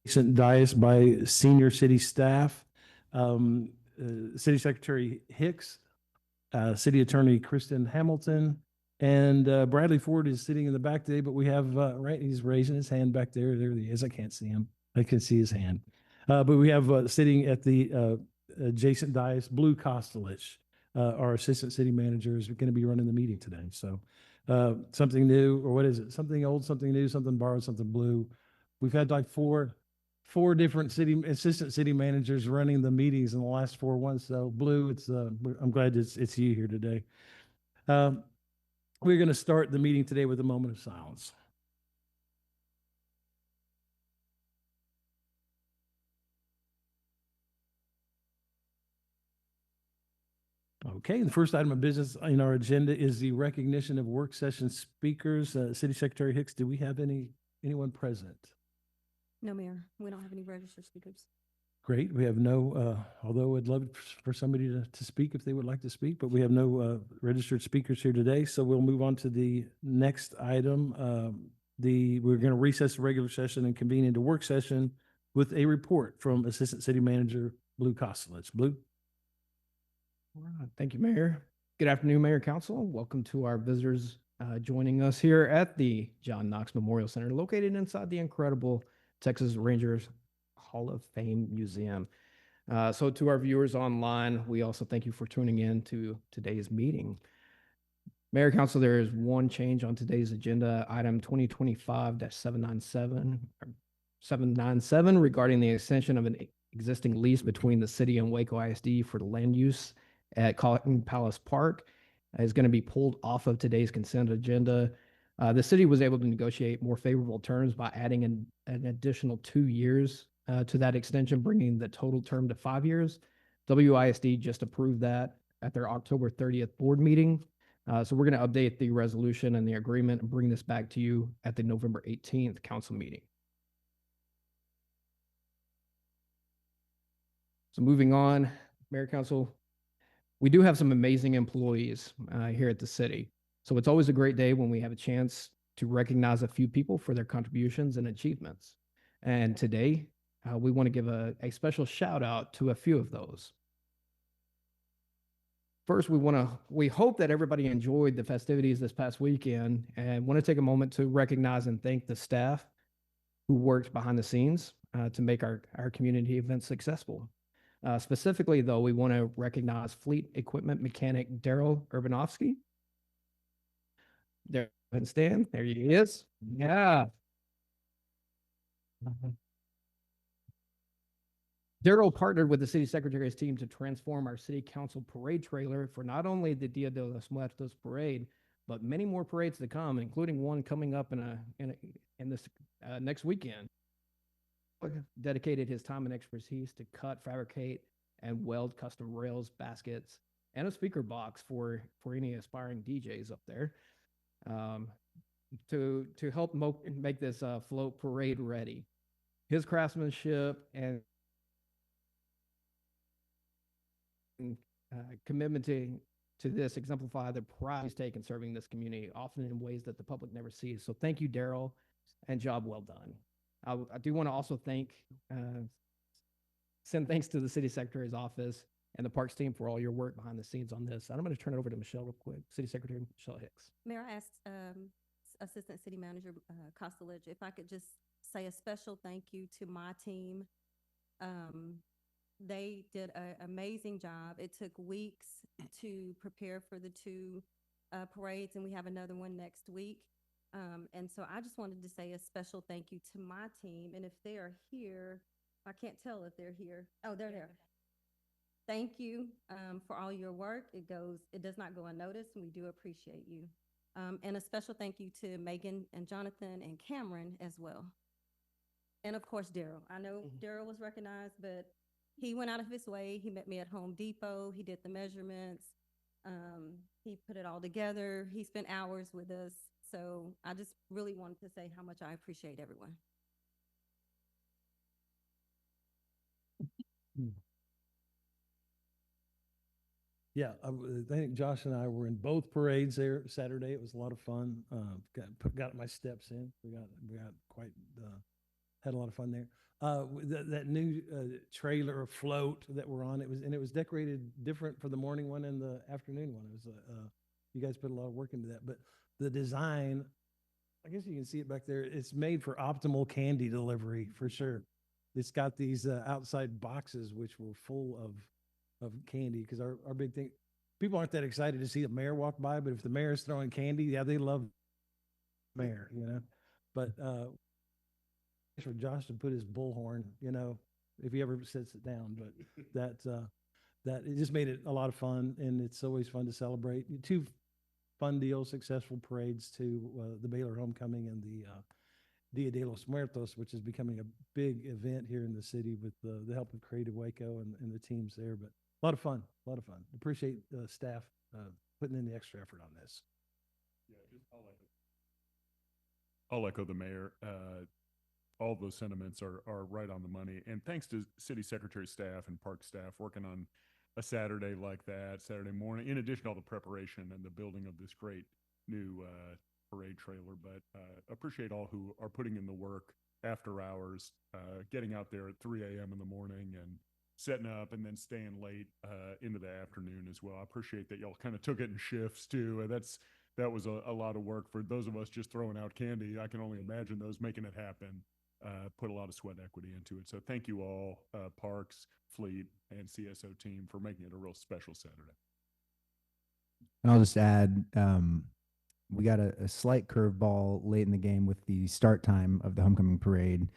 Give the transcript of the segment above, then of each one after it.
Jason Dias by senior city staff, City Secretary Hicks, City Attorney Kristen Hamilton, and Bradley Ford is sitting in the back today, but we have, right, he's raising his hand back there. There he is. I can't see him. I can see his hand. But we have sitting at the Jason Dias, Blue Kostelich, our assistant city manager, is going to be running the meeting today. So something new, or what is it? Something old, something new, something borrowed, something blue. We've had like four different assistant city managers running the meetings in the last 4 months. So Blue, I'm glad it's you here today. We're going to start the meeting today with a moment of silence. Okay, the first item of business in our agenda is the recognition of work session speakers. City Secretary Hicks, do we have anyone present? No, Mayor, we don't have any registered speakers. Great. We have no, although I'd love for somebody to speak if they would like to speak, but we have no registered speakers here today. So we'll move on to the next item. We're going to recess the regular session and convene into work session with a report from Assistant City Manager Blue Kostelich. Blue? All right. Thank you, Mayor. Good afternoon, Mayor, Council. Welcome to our visitors joining us here at the John Knox Memorial Center, located inside the incredible Texas Rangers Hall of Fame Museum. So to our viewers online, we also thank you for tuning in to today's meeting. Mayor, Council, there is one change on today's agenda, item 2025-797 regarding the extension of an existing lease between the city and Waco ISD for the land use at Cotton Palace Park is going to be pulled off of today's consent agenda. The city was able to negotiate more favorable terms by adding an additional 2 years to that extension, bringing the total term to 5 years. WISD just approved that at their October 30th board meeting. So we're going to update the resolution and the agreement and bring this back to you at the November 18th council meeting. So moving on, Mayor, Council, we do have some amazing employees here at the city. So it's always a great day when we have a chance to recognize a few people for their contributions and achievements. And today, we want to give a special shout out to a few of those. First, we hope that everybody enjoyed the festivities this past weekend and want to take a moment to recognize and thank the staff who worked behind the scenes to make our community events successful. Specifically, though, we want to recognize fleet equipment mechanic Daryl Urbanovsky. There, Stan, there he is. Yeah. Daryl partnered with the city secretary's team to transform our city council parade trailer for not only the Dia de los Muertos parade, but many more parades to come, including one coming up in this next weekend. Dedicated his time and expertise to cut, fabricate, and weld custom rails, baskets, and a speaker box for any aspiring DJs up there, to help make this float parade ready. His craftsmanship and commitment to this exemplify the pride he's taken serving this community, often in ways that the public never sees. So thank you, Daryl, and job well done. I do want to also send thanks to the city secretary's office and the parks team for all your work behind the scenes on this. And I'm going to turn it over to Michelle real quick. City Secretary Michelle Hicks. Mayor, I asked Assistant City Manager Kostelich if I could just say a special thank you to my team. They did an amazing job. It took weeks to prepare for the 2 parades, and we have another one next week. And so I just wanted to say a special thank you to my team. And if they are here, I can't tell if they're here. Oh, they're there. Thank you for all your work. It does not go unnoticed, and we do appreciate you. And a special thank you to Megan and Jonathan and Cameron as well. And of course, Daryl. I know Daryl was recognized, but he went out of his way. He met me at Home Depot. He did the measurements. He put it all together. He spent hours with us. So I just really wanted to say how much I appreciate everyone. Yeah, I think Josh and I were in both parades there Saturday. It was a lot of fun. Got my steps in. We got quite had a lot of fun there. That new trailer or float that we're on, it was decorated different for the morning one and the afternoon one. It was, you guys put a lot of work into that, but the design, I guess you can see it back there. It's made for optimal candy delivery for sure. It's got these outside boxes which were full of candy because our big thing, people aren't that excited to see the mayor walk by, but if the mayor is throwing candy, yeah, they love the mayor, you know. But for Josh to put his bullhorn, you know, if he ever sets it down, but that it just made it a lot of fun, and it's always fun to celebrate. Two fun deals, successful parades to the Baylor Homecoming and the Dia de los Muertos, which is becoming a big event here in the city with the help of Creative Waco and the teams there. But a lot of fun, a lot of fun. Appreciate staff putting in the extra effort on this. Yeah, I'll echo the mayor. All those sentiments are right on the money. And thanks to city secretary staff and park staff working on a Saturday like that, Saturday morning, in addition to all the preparation and the building of this great new parade trailer. But appreciate all who are putting in the work after hours, getting out there at 3 a.m. in the morning and setting up and then staying late into the afternoon as well. I appreciate that y'all kind of took it in shifts too. That was a lot of work for those of us just throwing out candy. I can only imagine those making it happen. Put a lot of sweat equity into it. So thank you all, Parks, Fleet, and CSO team for making it a real special Saturday. And I'll just add, we got a slight curveball late in the game with the start time of the homecoming parade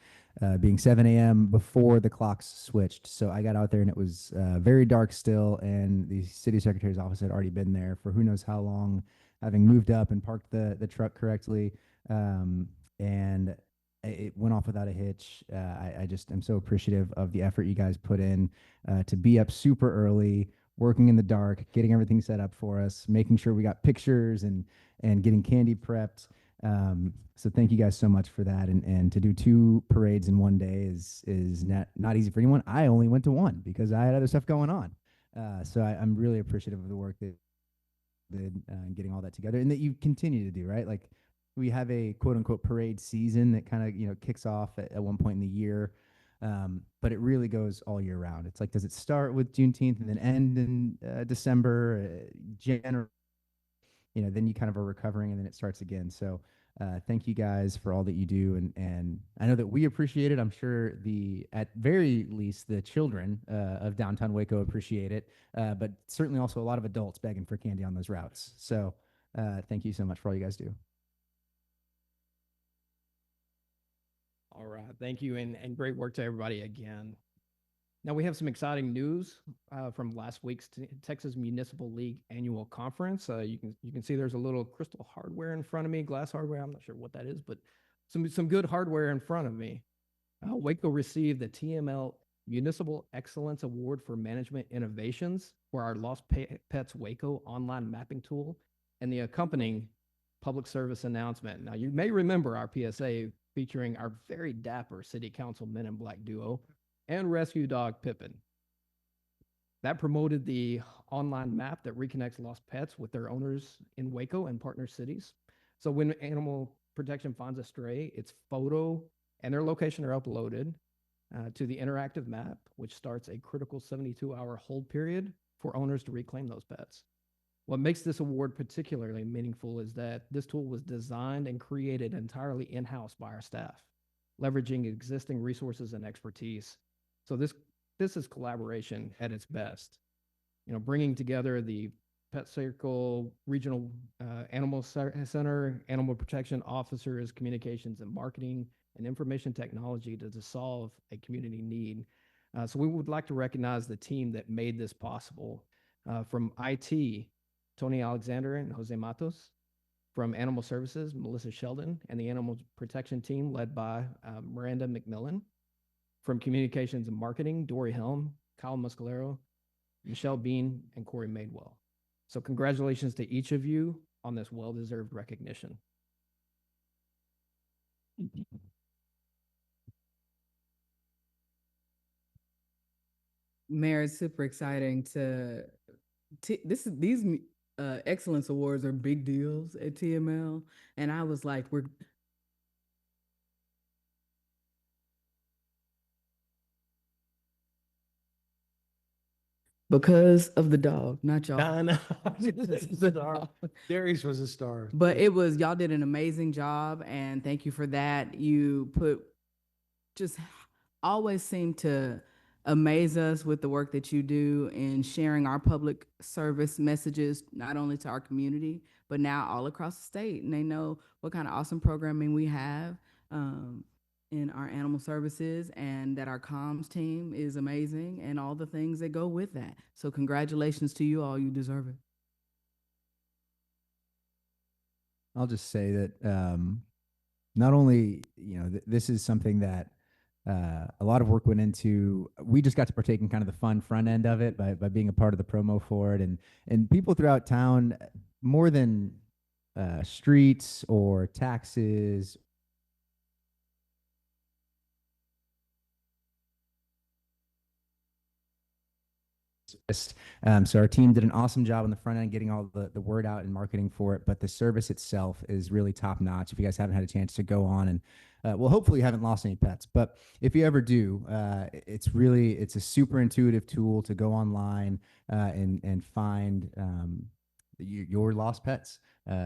being 7 a.m. before the clocks switched. So I got out there and it was very dark still, and the city secretary's office had already been there for who knows how long, having moved up and parked the truck correctly. And it went off without a hitch. I just am so appreciative of the effort you guys put in to be up super early, working in the dark, getting everything set up for us, making sure we got pictures and getting candy prepped. So thank you guys so much for that. And to do 2 parades in one day is not easy for anyone. I only went to one because I had other stuff going on. So I'm really appreciative of the work that did getting all that together and that you continue to do, right? Like, we have a quote unquote parade season that kind of, you know, kicks off at one point in the year. But it really goes all year round. It's like, does it start with Juneteenth and then end in December, January? You know, then you kind of are recovering and then it starts again. So thank you guys for all that you do. And I know that we appreciate it. I'm sure at very least, the children of downtown Waco appreciate it. But certainly also a lot of adults begging for candy on those routes. So thank you so much for all you guys do. All right, thank you, and great work to everybody again. Now we have some exciting news from last week's Texas Municipal League annual conference. You can see there's a little crystal hardware in front of me, glass hardware. I'm not sure what that is, but some good hardware in front of me. Waco received the TML Municipal Excellence Award for Management Innovations for our Lost Pets Waco online mapping tool and the accompanying public service announcement. Now you may remember our PSA featuring our very dapper city council Men in Black duo and rescue dog Pippin. That promoted the online map that reconnects lost pets with their owners in Waco and partner cities. So when animal protection finds a stray, its photo and their location are uploaded to the interactive map, which starts a critical 72-hour hold period for owners to reclaim those pets. What makes this award particularly meaningful is that this tool was designed and created entirely in-house by our staff, leveraging existing resources and expertise. So this is collaboration at its best. You know, bringing together the Pet Circle Regional Animal Center, Animal Protection Officers, Communications and Marketing, and Information Technology to solve a community need. So we would like to recognize the team that made this possible. From IT, Tony Alexander and Jose Matos. From Animal Services, Melissa Sheldon and the Animal Protection team led by Miranda McMillan. From Communications and Marketing, Dory Helm, Kyle Muscalero, Michelle Bean, and Corey Madewell. So congratulations to each of you on this well-deserved recognition. Mayor, it's super exciting these excellence awards are big deals at TML, and I was like, Because of the dog, not y'all. I know. Because of the Star. dog. Darius was a star. But y'all did an amazing job, and thank you for that. You just always seem to amaze us with the work that you do in sharing our public service messages, not only to our community, but now all across the state. And they know what kind of awesome programming we have in our animal services, and that our comms team is amazing, and all the things that go with that. So congratulations to you all. You deserve it. I'll just say that not only this is something that a lot of work went into. We just got to partake in kind of the fun front end of it by being a part of the promo for it, and people throughout town, more than streets or taxes. So our team did an awesome job on the front end, getting all the word out and marketing for it. But the service itself is really top notch. If you guys haven't had a chance to go on and, well, hopefully you haven't lost any pets, but if you ever do, it's a super intuitive tool to go online and find your lost pets.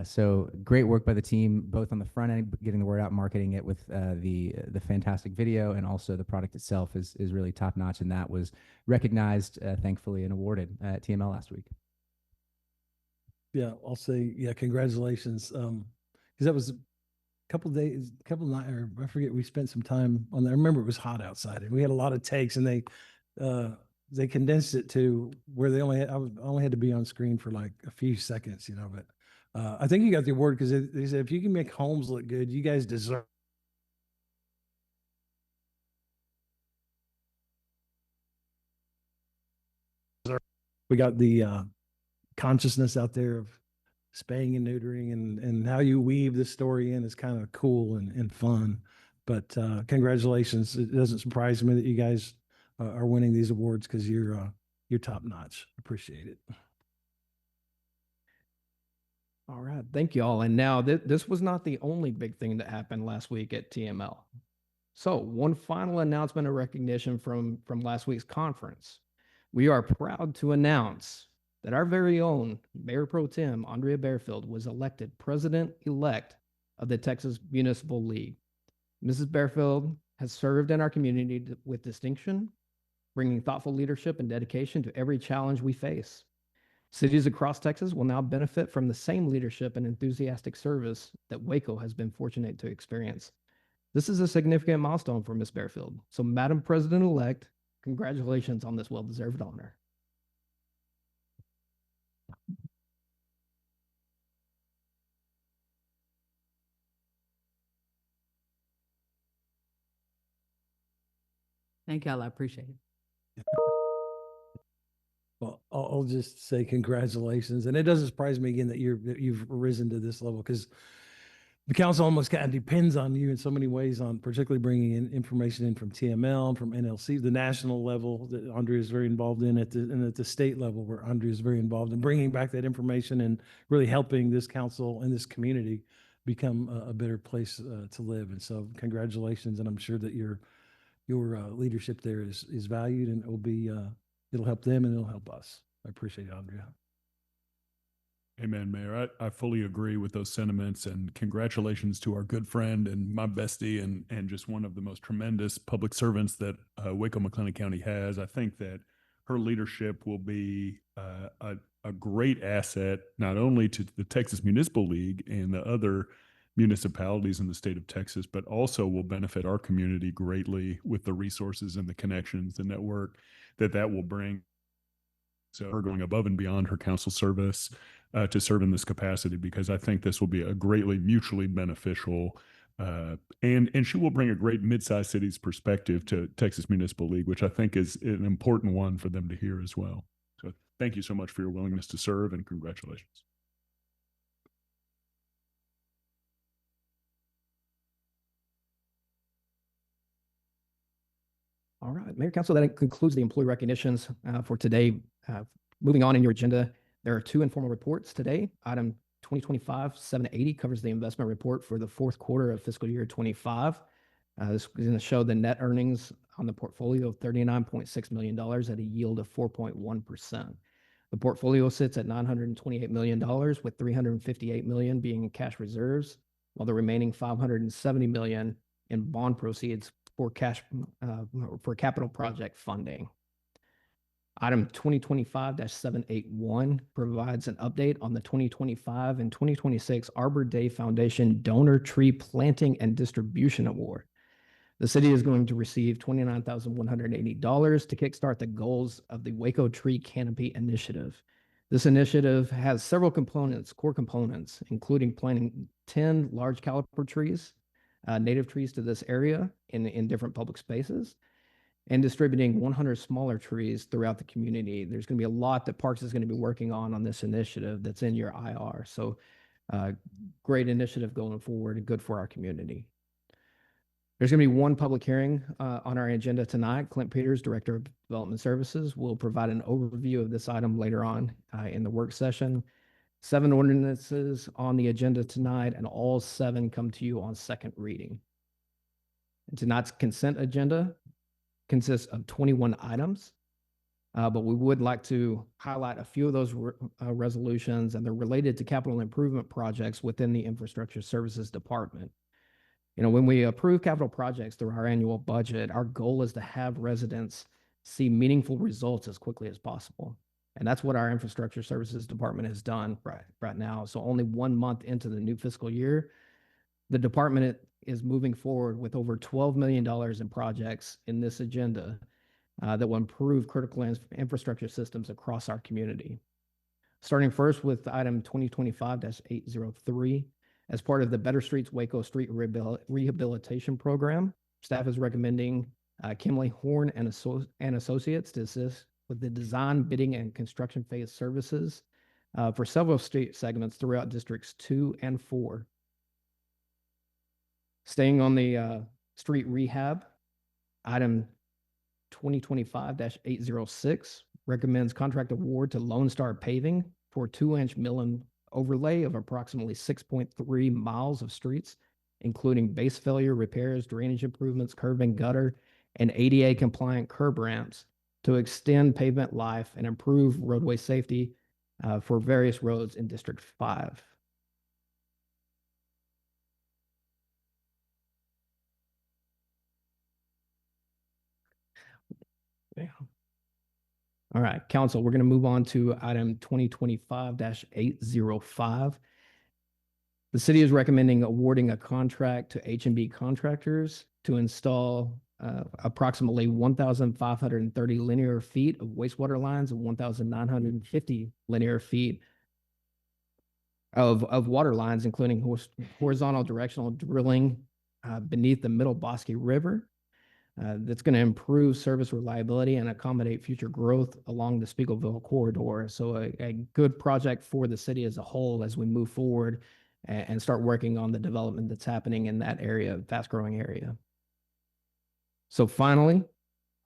So great work by the team, both on the front end, getting the word out, marketing it with the fantastic video, and also the product itself is really top notch, and that was recognized, thankfully, and awarded at TML last week. Yeah, I'll say, yeah, congratulations. Because that was a couple days, nights, or I forget, we spent some time on there. I remember it was hot outside and we had a lot of takes, and they condensed it to where I only had to be on screen for like a few seconds, but I think you got the award because they said, if you can make homes look good, you guys deserve. We got the consciousness out there of spaying and neutering, and how you weave this story in is kind of cool and fun. But congratulations. It doesn't surprise me that you guys are winning these awards, because you're top notch. Appreciate it. All right, thank you all. And now this was not the only big thing that happened last week at TML. So one final announcement of recognition from last week's conference. We are proud to announce that our very own Mayor Pro Tem Andrea Barefield was elected President-elect of the Texas Municipal League. Mrs. Barefield has served in our community with distinction, bringing thoughtful leadership and dedication to every challenge we face. Cities across Texas will now benefit from the same leadership and enthusiastic service that Waco has been fortunate to experience. This is a significant milestone for Ms. Barefield. So, Madam President-elect, congratulations on this well-deserved honor. Thank y'all. I appreciate it. Well, I'll just say congratulations, and it doesn't surprise me again that you've risen to this level, because the council almost kind of depends on you in so many ways, on particularly bringing in information in from TML and from NLC, the national level that Andrea is very involved in, and at the state level where Andrea is very involved in bringing back that information and really helping this council and this community become a better place to live. And so congratulations, and I'm sure that your leadership there is valued, and it will be it'll help them and it'll help us. I appreciate it, Andrea. Amen, Mayor. I fully agree with those sentiments, and congratulations to our good friend and my bestie, and just one of the most tremendous public servants that Waco McLennan County has. I think that her leadership will be a great asset, not only to the Texas Municipal League and the other municipalities in the state of Texas, but also will benefit our community greatly with the resources and the connections, the network that will bring. So her going above and beyond her council service to serve in this capacity, because I think this will be a greatly mutually beneficial, and she will bring a great mid-sized cities perspective to Texas Municipal League, which I think is an important one for them to hear as well. So thank you so much for your willingness to serve, and congratulations. All right, Mayor, Council, that concludes the employee recognitions for today. Moving on in your agenda, there are two informal reports today. Item 2025-780 covers the investment report for the fourth quarter of fiscal year 25. This is going to show the net earnings on the portfolio of $39.6 million at a yield of 4.1%. The portfolio sits at $928 million, with $358 million being in cash reserves, while the remaining $570 million in bond proceeds for capital project funding. Item 2025-781 provides an update on the 2025 and 2026 Arbor Day Foundation Donor Tree Planting and Distribution Award. The city is going to receive $29,180 to kickstart the goals of the Waco Tree Canopy Initiative. This initiative has several core components, including planting 10 large caliber trees, native trees to this area in different public spaces, and distributing 100 smaller trees throughout the community. There's going to be a lot that Parks is going to be working on this initiative that's in your IR. So great initiative going forward and good for our community. There's going to be one public hearing on our agenda tonight. Clint Peters, Director of Development Services, will provide an overview of this item later on in the work session. 7 ordinances on the agenda tonight, and all 7 come to you on second reading. And tonight's consent agenda consists of 21 items, but we would like to highlight a few of those resolutions, and they're related to capital improvement projects within the Infrastructure Services Department. You know, when we approve capital projects through our annual budget, our goal is to have residents see meaningful results as quickly as possible. And that's what our Infrastructure Services Department has done right now. So only 1 month into the new fiscal year, the department is moving forward with over $12 million in projects in this agenda that will improve critical infrastructure systems across our community. Starting first with item 2025-803, as part of the Better Streets Waco Street Rehabilitation Program, staff is recommending Kimley Horn and Associates to assist with the design, bidding, and construction phase services for several street segments throughout districts 2 and 4. Staying on the street rehab, item 2025-806 recommends contract award to Lone Star Paving for 2-inch mill and overlay of approximately 6.3 miles of streets, including base failure repairs, drainage improvements, curb and gutter, and ADA compliant curb ramps to extend pavement life and improve roadway safety for various roads in District 5. Yeah. All right, council, we're going to move on to item 2025-805. The city is recommending awarding a contract to H&B Contractors to install approximately 1,530 linear feet of wastewater lines and 1,950 linear feet of water lines, including horizontal directional drilling beneath the Middle Bosque River. That's going to improve service reliability and accommodate future growth along the Spiegelville corridor. So a good project for the city as a whole as we move forward and start working on the development that's happening in that area, fast-growing area. So finally,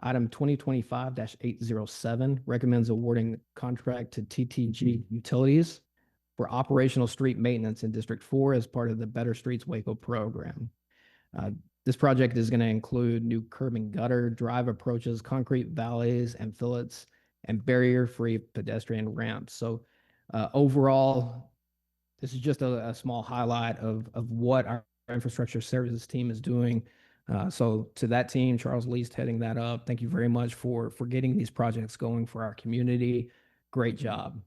item 2025-807 recommends awarding contract to TTG Utilities for operational street maintenance in District 4 as part of the Better Streets Waco program. This project is going to include new curb and gutter, drive approaches, concrete valleys and fillets, and barrier-free pedestrian ramps. So overall, this is just a small highlight of what our infrastructure services team is doing. So to that team, Charles Least heading that up, thank you very much for getting these projects going for our community. Great job.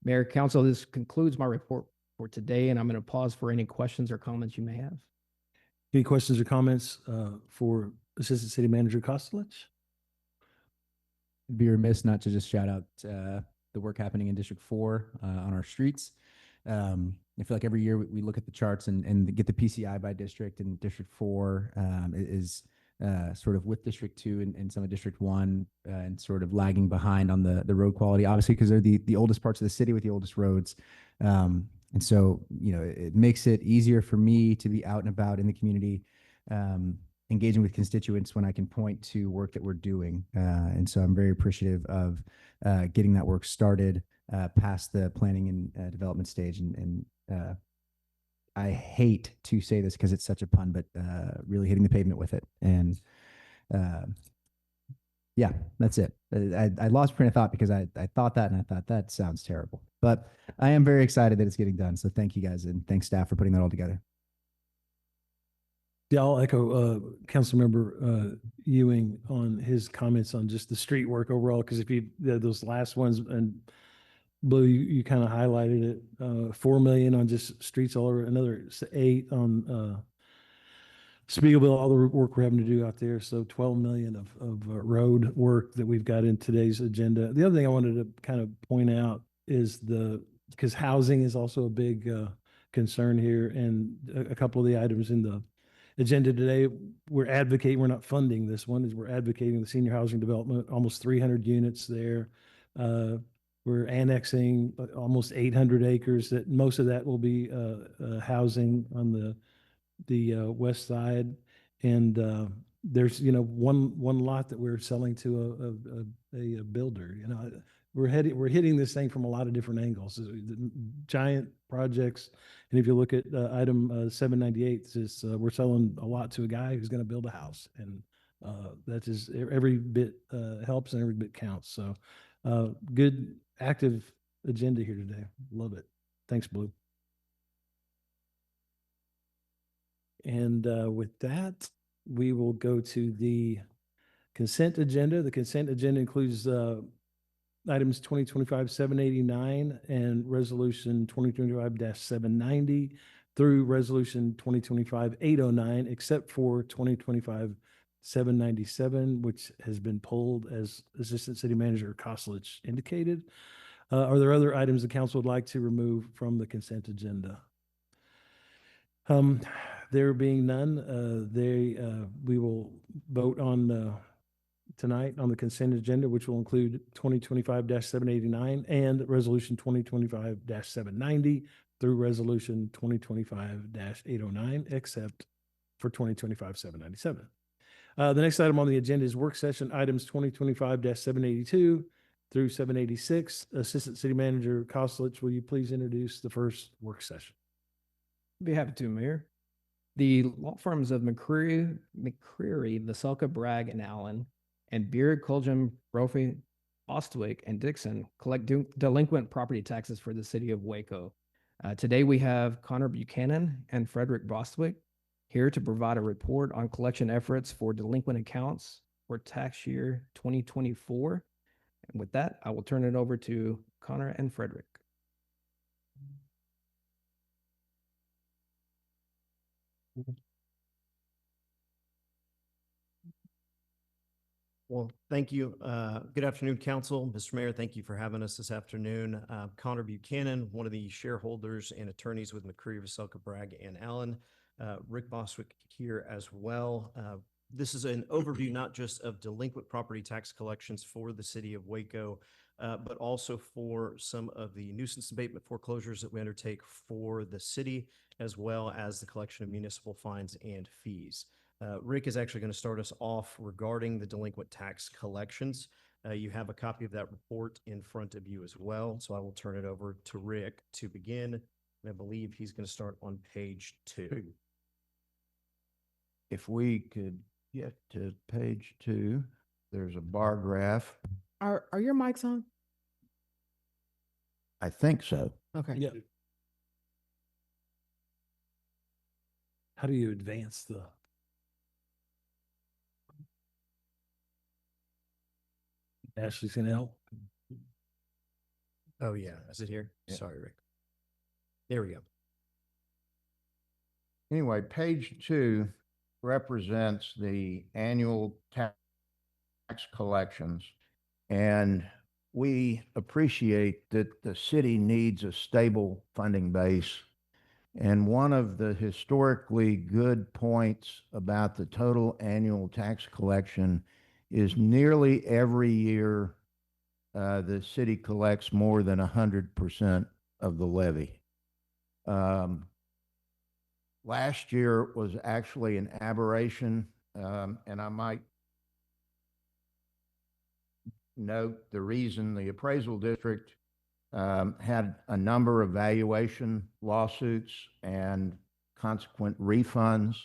Mayor, Council, this concludes my report for today, and I'm going to pause for any questions or comments you may have. Any questions or comments for Assistant City Manager Kostelich? Be remiss not to just shout out the work happening in District 4 on our streets. I feel like every year we look at the charts and get the PCI by district, and District 4 is sort of with District 2 and some of District 1 and sort of lagging behind on the road quality, obviously, because they're the oldest parts of the city with the oldest roads. And so, you know, it makes it easier for me to be out and about in the community, engaging with constituents when I can point to work that we're doing. And so I'm very appreciative of getting that work started past the planning and development stage and I hate to say this because it's such a pun, but really hitting the pavement with it. And yeah, that's it. I lost train of thought because I thought that and I thought that sounds terrible. But I am very excited that it's getting done. So thank you guys and thanks staff for putting that all together. Yeah, I'll echo Councilmember Ewing on his comments on just the street work overall, because if you, those last ones, and Blue, you kind of highlighted it, 4 million on just streets all over, another 8 on Spiegelville, all the work we're having to do out there. So 12 million of road work that we've got in today's agenda. The other thing I wanted to kind of point out is because housing is also a big concern here, and a couple of the items in the agenda today, we're not funding this one, is we're advocating the senior housing development, almost 300 units there. We're annexing almost 800 acres, that most of that will be housing on the west side. And there's, one lot that we're selling to a builder. We're hitting this thing from a lot of different angles. The giant projects. And if you look at item 798, it's we're selling a lot to a guy who's going to build a house. And that is every bit helps and every bit counts. So good, active agenda here today. Love it. Thanks, Blue. And with that, we will go to the consent agenda. The consent agenda includes items 2025-789 and resolution 2025-790 through resolution 2025-809, except for 2025-797, which has been pulled, as Assistant City Manager Koslich indicated. Are there other items the council would like to remove from the consent agenda? There being none, we will vote on tonight on the consent agenda, which will include 2025-789 and resolution 2025-790 through resolution 2025-809, except for 2025-797. The next item on the agenda is work session items 2025-782 through 786. Assistant City Manager Koslich, will you please introduce the first work session? Be happy to, Mayor. The law firms of McCreary, Veselka, Bragg, and Allen, and Beard, Colgin, Brophy, Bostwick, and Dixon collect delinquent property taxes for the city of Waco. Today we have Connor Buchanan and Frederick Bostwick here to provide a report on collection efforts for delinquent accounts for tax year 2024. And with that, I will turn it over to Connor and Frederick. Well, thank you. Good afternoon, Council. Mr. Mayor, thank you for having us this afternoon. Connor Buchanan, one of the shareholders and attorneys with McCreary, Veselka, Bragg, and Allen. Rick Bostwick here as well. This is an overview not just of delinquent property tax collections for the city of Waco, but also for some of the nuisance abatement foreclosures that we undertake for the city, as well as the collection of municipal fines and fees. Rick is actually going to start us off regarding the delinquent tax collections. You have a copy of that report in front of you as well. So I will turn it over to Rick to begin. And I believe he's going to start on page 2. If we could get to page 2, there's a bar graph. Are your mics on? I think so. Okay. Yeah. How do you advance the? Ashley's gonna help. Oh, yeah. Is it here? Yeah. Sorry, Rick. There we go. Anyway, page 2 represents the annual tax collections. And we appreciate that the city needs a stable funding base. And one of the historically good points about the total annual tax collection is nearly every year the city collects more than 100% of the levy. Last year was actually an aberration, and I might note the reason. The appraisal district had a number of valuation lawsuits, and consequent refunds.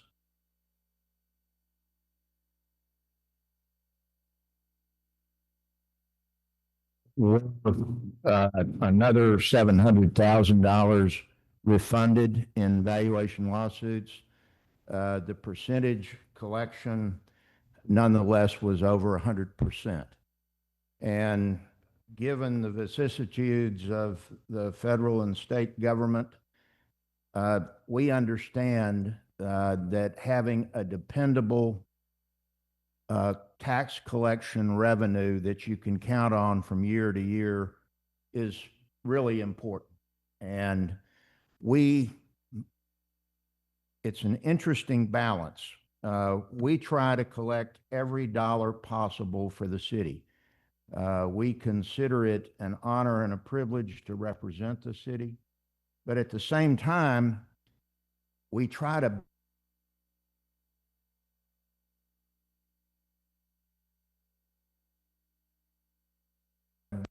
Another $700,000 refunded in valuation lawsuits. The percentage collection nonetheless was over 100%. And given the vicissitudes of the federal and state government, we understand that having a dependable tax collection revenue that you can count on from year to year is really important. And it's an interesting balance. We try to collect every dollar possible for the city. We consider it an honor and a privilege to represent the city, but at the same time, we try to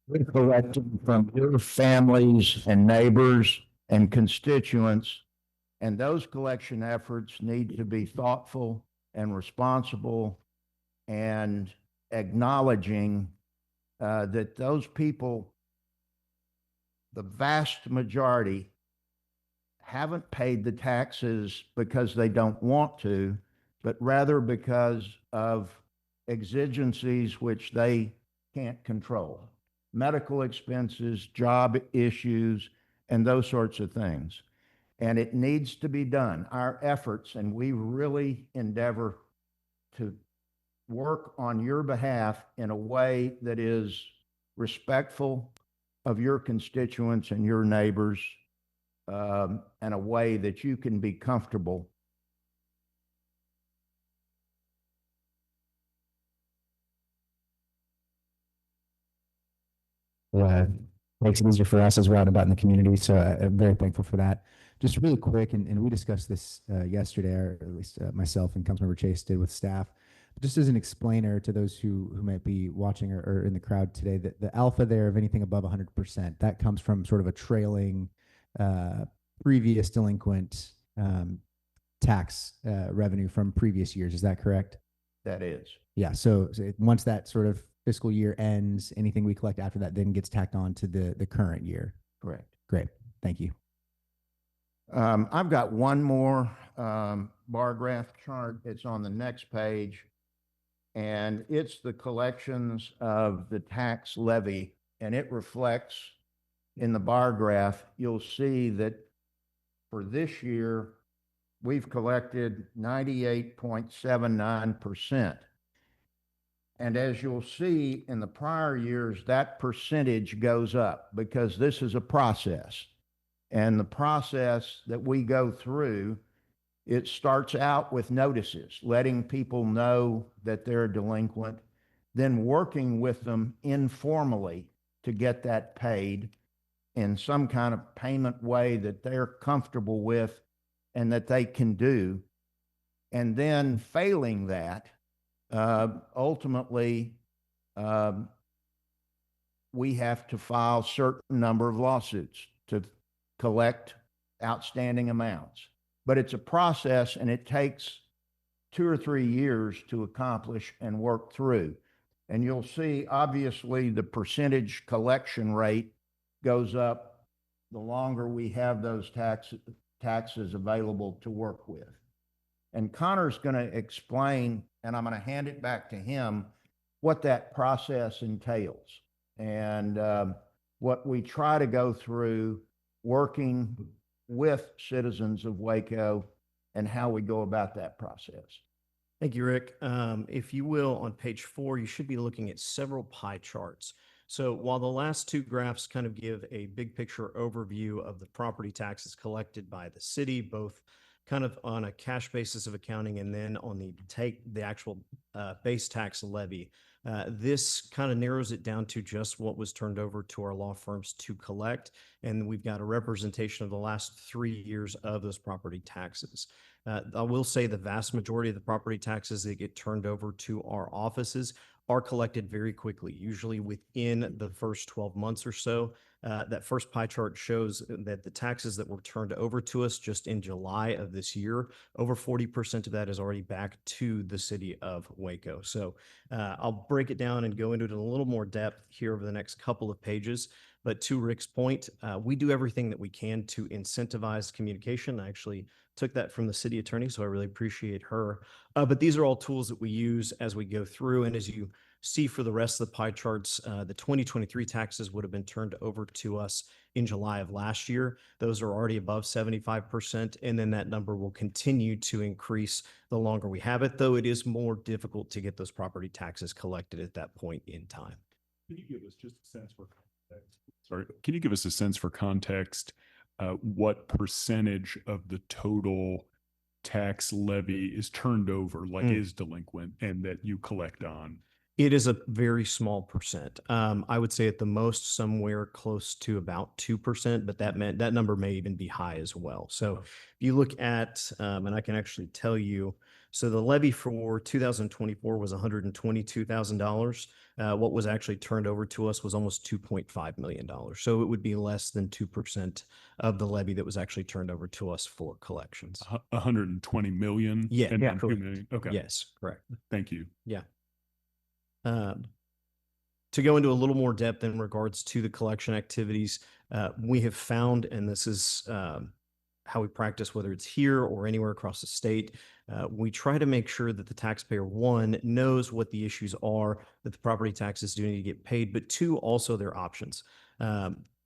we're collecting from your families and neighbors and constituents, and those collection efforts need to be thoughtful and responsible and acknowledging that those people, the vast majority, haven't paid the taxes because they don't want to, but rather because of exigencies which they can't control. Medical expenses, job issues, and those sorts of things. And it needs to be done. Our efforts, and we really endeavor to work on your behalf in a way that is respectful of your constituents and your neighbors, and a way that you can be comfortable. Makes it easier for us as we're out and about in the community. So I'm very thankful for that. Just really quick, and we discussed this yesterday, or at least myself and Councilmember Chase did with staff. Just as an explainer to those who might be watching or in the crowd today, that the alpha there of anything above 100%, that comes from sort of a trailing previous delinquent tax revenue from previous years. Is that correct? That is. Yeah. So once that sort of fiscal year ends, anything we collect after that then gets tacked on to the current year. Correct. Great. Thank you. I've got one more bar graph chart. It's on the next page. And it's the collections of the tax levy. And it reflects in the bar graph, you'll see that for this year, we've collected 98.79%. And as you'll see in the prior years, that percentage goes up because this is a process. And the process that we go through, it starts out with notices, letting people know that they're delinquent, then working with them informally to get that paid in some kind of payment way that they're comfortable with and that they can do. And then failing that, ultimately, we have to file certain number of lawsuits to collect outstanding amounts. But it's a process, and it takes 2 or 3 years to accomplish and work through. And you'll see, obviously, the percentage collection rate goes up the longer we have those taxes available to work with. And Connor's going to explain, and I'm going to hand it back to him, what that process entails and what we try to go through working with citizens of Waco and how we go about that process. Thank you, Rick. If you will, on page 4, you should be looking at several pie charts. So while the last 2 graphs kind of give a big picture overview of the property taxes collected by the city, both kind of on a cash basis of accounting and then on the actual base tax levy, this kind of narrows it down to just what was turned over to our law firms to collect. And we've got a representation of the last 3 years of those property taxes. I will say the vast majority of the property taxes that get turned over to our offices are collected very quickly, usually within the first 12 months or so. That first pie chart shows that the taxes that were turned over to us just in July of this year, over 40% of that is already back to the city of Waco. So I'll break it down and go into it in a little more depth here over the next couple of pages. But to Rick's point, we do everything that we can to incentivize communication. I actually took that from the city attorney, so I really appreciate her. But these are all tools that we use as we go through. And as you see for the rest of the pie charts, the 2023 taxes would have been turned over to us in July of last year. Those are already above 75%. And then that number will continue to increase the longer we have it, though it is more difficult to get those property taxes collected at that point in time. Can you give us just a sense for context? Sorry, can you give us a sense for context? What percentage of the total tax levy is turned over, like is delinquent, and that you collect on? It is a very small percent. I would say at the most somewhere close to about 2%, but that number may even be high as well. So if you look at, and I can actually tell you, so the levy for 2024 was $122,000. What was actually turned over to us was almost $2.5 million. So it would be less than 2% of the levy that was actually turned over to us for collections. 120 million? Yeah. And Yeah, then 2 correct. million? Okay. Yes, correct. Thank you. Yeah. To go into a little more depth in regards to the collection activities, we have found, and this is how we practice, whether it's here or anywhere across the state, we try to make sure that the taxpayer, one, knows what the issues are, that the property taxes do need to get paid, but two, also their options.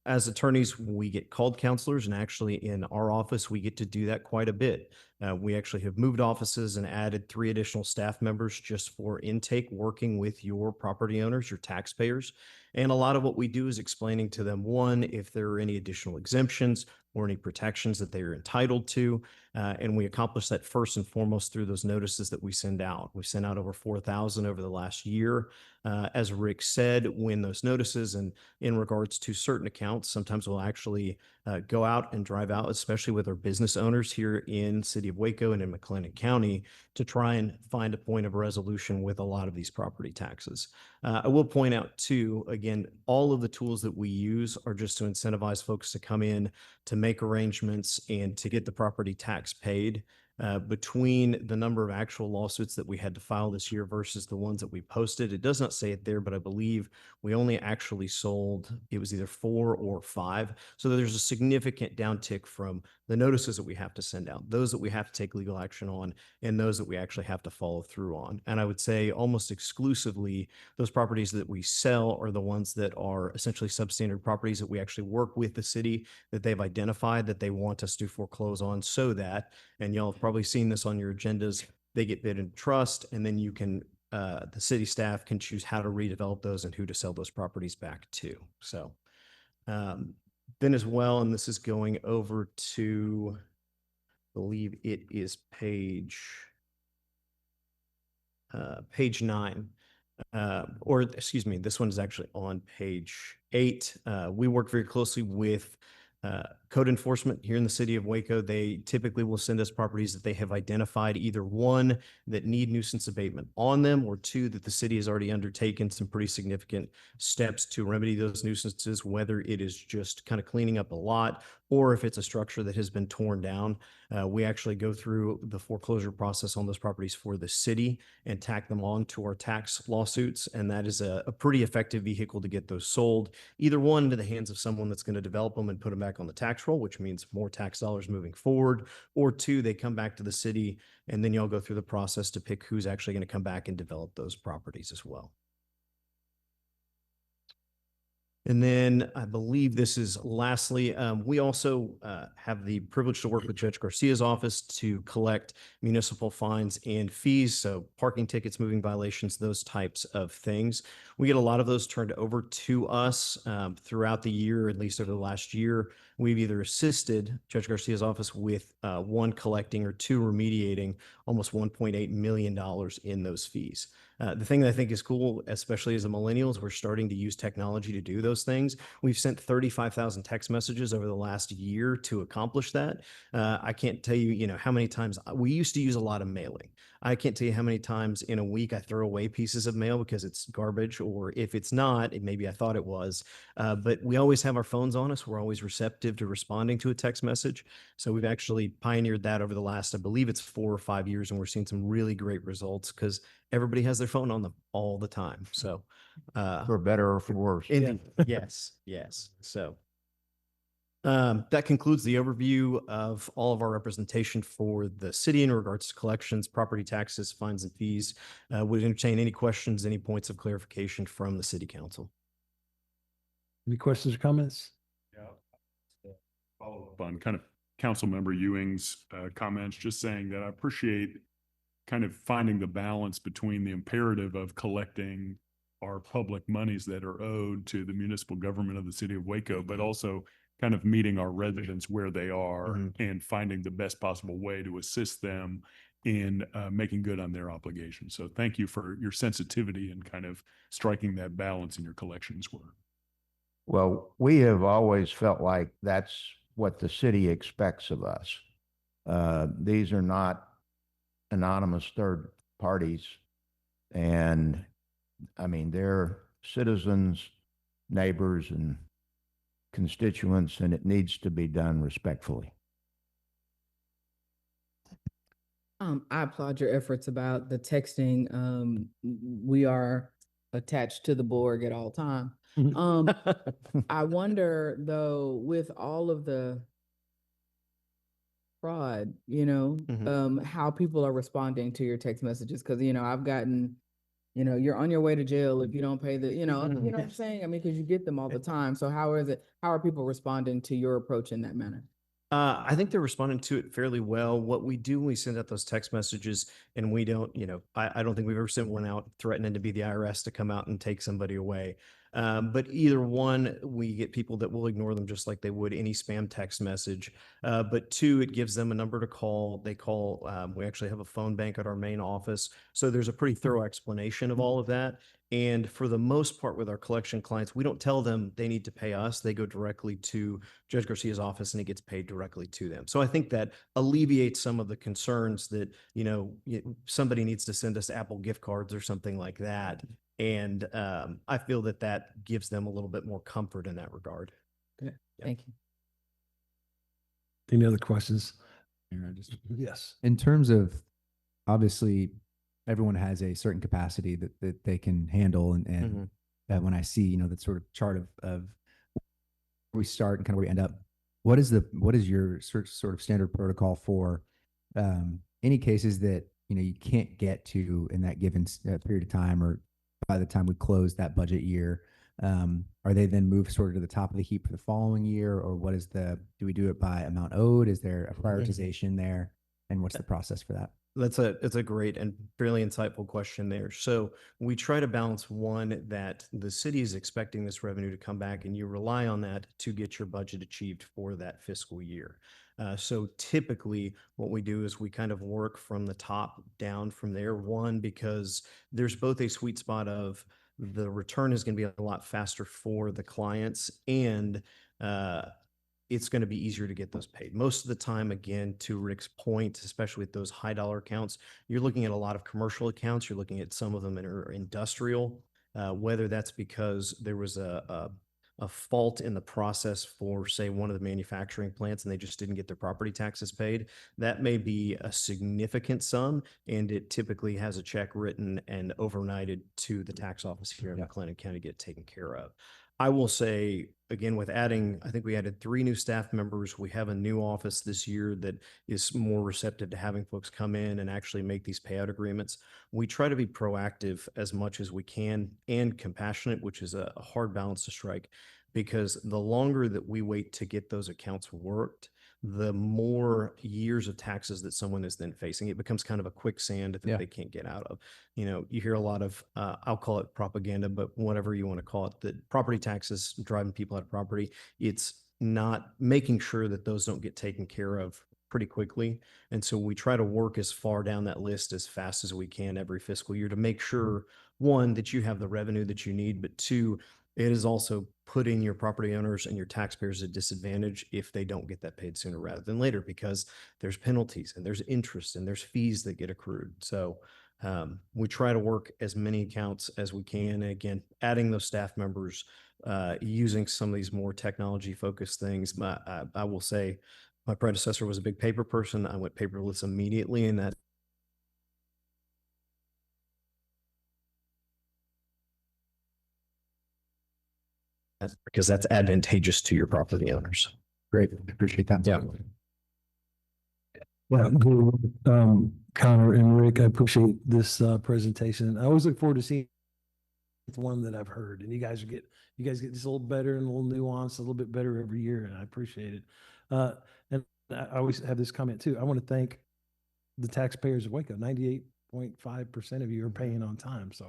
As attorneys, we get called counselors, and actually in our office, we get to do that quite a bit. We actually have moved offices and added 3 additional staff members just for intake, working with your property owners, your taxpayers. And a lot of what we do is explaining to them, one, if there are any additional exemptions or any protections that they are entitled to. And we accomplish that first and foremost through those notices that we send out. We sent out over 4,000 over the last year. As Rick said, when those notices and in regards to certain accounts, sometimes we'll actually go out and drive out, especially with our business owners here in City of Waco and in McLennan County, to try and find a point of resolution with a lot of these property taxes. I will point out too, again, all of the tools that we use are just to incentivize folks to come in, to make arrangements, and to get the property tax paid. Between the number of actual lawsuits that we had to file this year versus the ones that we posted, it does not say it there, but I believe we only actually sold, it was either 4 or 5. So there's a significant downtick from the notices that we have to send out, those that we have to take legal action on, and those that we actually have to follow through on. And I would say almost exclusively, those properties that we sell are the ones that are essentially substandard properties that we actually work with the city, that they've identified that they want us to foreclose on, so that, and y'all have probably seen this on your agendas, they get bid in trust, and then you can, the city staff can choose how to redevelop those and who to sell those properties back to. So then as well, and this is going over to, I believe it is page 9. Or excuse me, this one is actually on page 8. We work very closely with code enforcement here in the city of Waco. They typically will send us properties that they have identified, either one, that need nuisance abatement on them, or two, that the city has already undertaken some pretty significant steps to remedy those nuisances, whether it is just kind of cleaning up a lot, or if it's a structure that has been torn down. We actually go through the foreclosure process on those properties for the city and tack them on to our tax lawsuits. And that is a pretty effective vehicle to get those sold, either one, into the hands of someone that's going to develop them and put them back on the tax roll, which means more tax dollars moving forward, or two, they come back to the city, and then y'all go through the process to pick who's actually going to come back and develop those properties as well. And then I believe this is lastly, we also have the privilege to work with Judge Garcia's office to collect municipal fines and fees. So parking tickets, moving violations, those types of things. We get a lot of those turned over to us throughout the year, at least over the last year. We've either assisted Judge Garcia's office with one, collecting, or two, remediating almost $1.8 million in those fees. The thing that I think is cool, especially as a millennials, we're starting to use technology to do those things. We've sent 35,000 text messages over the last year to accomplish that. I can't tell you, how many times we used to use a lot of mailing. I can't tell you how many times in a week I throw away pieces of mail because it's garbage, or if it's not, maybe I thought it was. But we always have our phones on us. We're always receptive to responding to a text message. So we've actually pioneered that over the last, I believe it's 4 or 5 years, and we're seeing some really great results because everybody has their phone on them all the time. So, For better or for worse. yes, yes. So, that concludes the overview of all of our representation for the city in regards to collections, property taxes, fines and fees. Would entertain any questions, any points of clarification from the city council. Any questions or comments? Yeah. Follow up on kind of Councilmember Ewing's comments, just saying that I appreciate kind of finding the balance between the imperative of collecting our public monies that are owed to the municipal government of the city of Waco, but also kind of meeting our residents where they are and finding the best possible way to assist them in making good on their obligations. So thank you for your sensitivity and kind of striking that balance in your collections work. Well, we have always felt like that's what the city expects of us. These are not anonymous third parties. And I mean, they're citizens, neighbors, and constituents, and it needs to be done respectfully. I applaud your efforts about the texting. We are attached to the Borg at all time. I wonder though, with all of the fraud, how people are responding to your text messages. Cause I've gotten, you're on your way to jail if you don't pay the, you know what I'm saying? I mean, cause you get them all the time. So how are people responding to your approach in that manner? I think they're responding to it fairly well. What we do when we send out those text messages, and we don't, I don't think we've ever sent one out threatening to be the IRS to come out and take somebody away. But either one, we get people that will ignore them just like they would any spam text message. But two, it gives them a number to call. They call, we actually have a phone bank at our main office. So there's a pretty thorough explanation of all of that. And for the most part with our collection clients, we don't tell them they need to pay us. They go directly to Judge Garcia's office and it gets paid directly to them. So I think that alleviates some of the concerns that, somebody needs to send us Apple gift cards or something like that. And I feel that that gives them a little bit more comfort in that regard. Okay. Thank you. Any other questions? Yes. In terms of, obviously, everyone has a certain capacity that they can handle. And when I see, that sort of chart of where we start and kind of where we end up, what is your sort of standard protocol for any cases that, you can't get to in that given period of time, or by the time we close that budget year? Are they then moved sort of to the top of the heap for the following year, or do we do it by amount owed? Is there a prioritization there? And what's the process for that? It's a great and fairly insightful question there. So we try to balance one, that the city is expecting this revenue to come back and you rely on that to get your budget achieved for that fiscal year. So typically what we do is we kind of work from the top down from there. One, because there's both a sweet spot of the return is going to be a lot faster for the clients, and it's going to be easier to get those paid. Most of the time, again, to Rick's point, especially with those high dollar accounts, you're looking at a lot of commercial accounts. You're looking at some of them that are industrial, whether that's because there was a fault in the process for, say, one of the manufacturing plants and they just didn't get their property taxes paid. That may be a significant sum, and it typically has a check written and overnighted to the tax office here in McLennan County to get taken care of. I will say, again, I think we added 3 new staff members. We have a new office this year that is more receptive to having folks come in and actually make these payout agreements. We try to be proactive as much as we can and compassionate, which is a hard balance to strike, because the longer that we wait to get those accounts worked, the more years of taxes that someone is then facing. It becomes kind of a quicksand that they can't get out of. You hear a lot of, I'll call it propaganda, but whatever you want to call it, that property taxes driving people out of property. It's not making sure that those don't get taken care of pretty quickly. And so we try to work as far down that list as fast as we can every fiscal year to make sure, one, that you have the revenue that you need, but two, it is also putting your property owners and your taxpayers at disadvantage if they don't get that paid sooner rather than later, because there's penalties and there's interest and there's fees that get accrued. So we try to work as many accounts as we can. And again, adding those staff members, using some of these more technology focused things. I will say my predecessor was a big paper person. I went paperless immediately, and that because that's advantageous to your property owners. Great. Appreciate that. Yeah. Yeah, good. Connor and Rick, I appreciate this presentation. I always look forward to seeing the one that I've heard, and you guys get just a little better and a little nuanced, a little bit better every year, and I appreciate it. And I always have this comment too. I want to thank the taxpayers of Waco. 98.5% of you are paying on time, so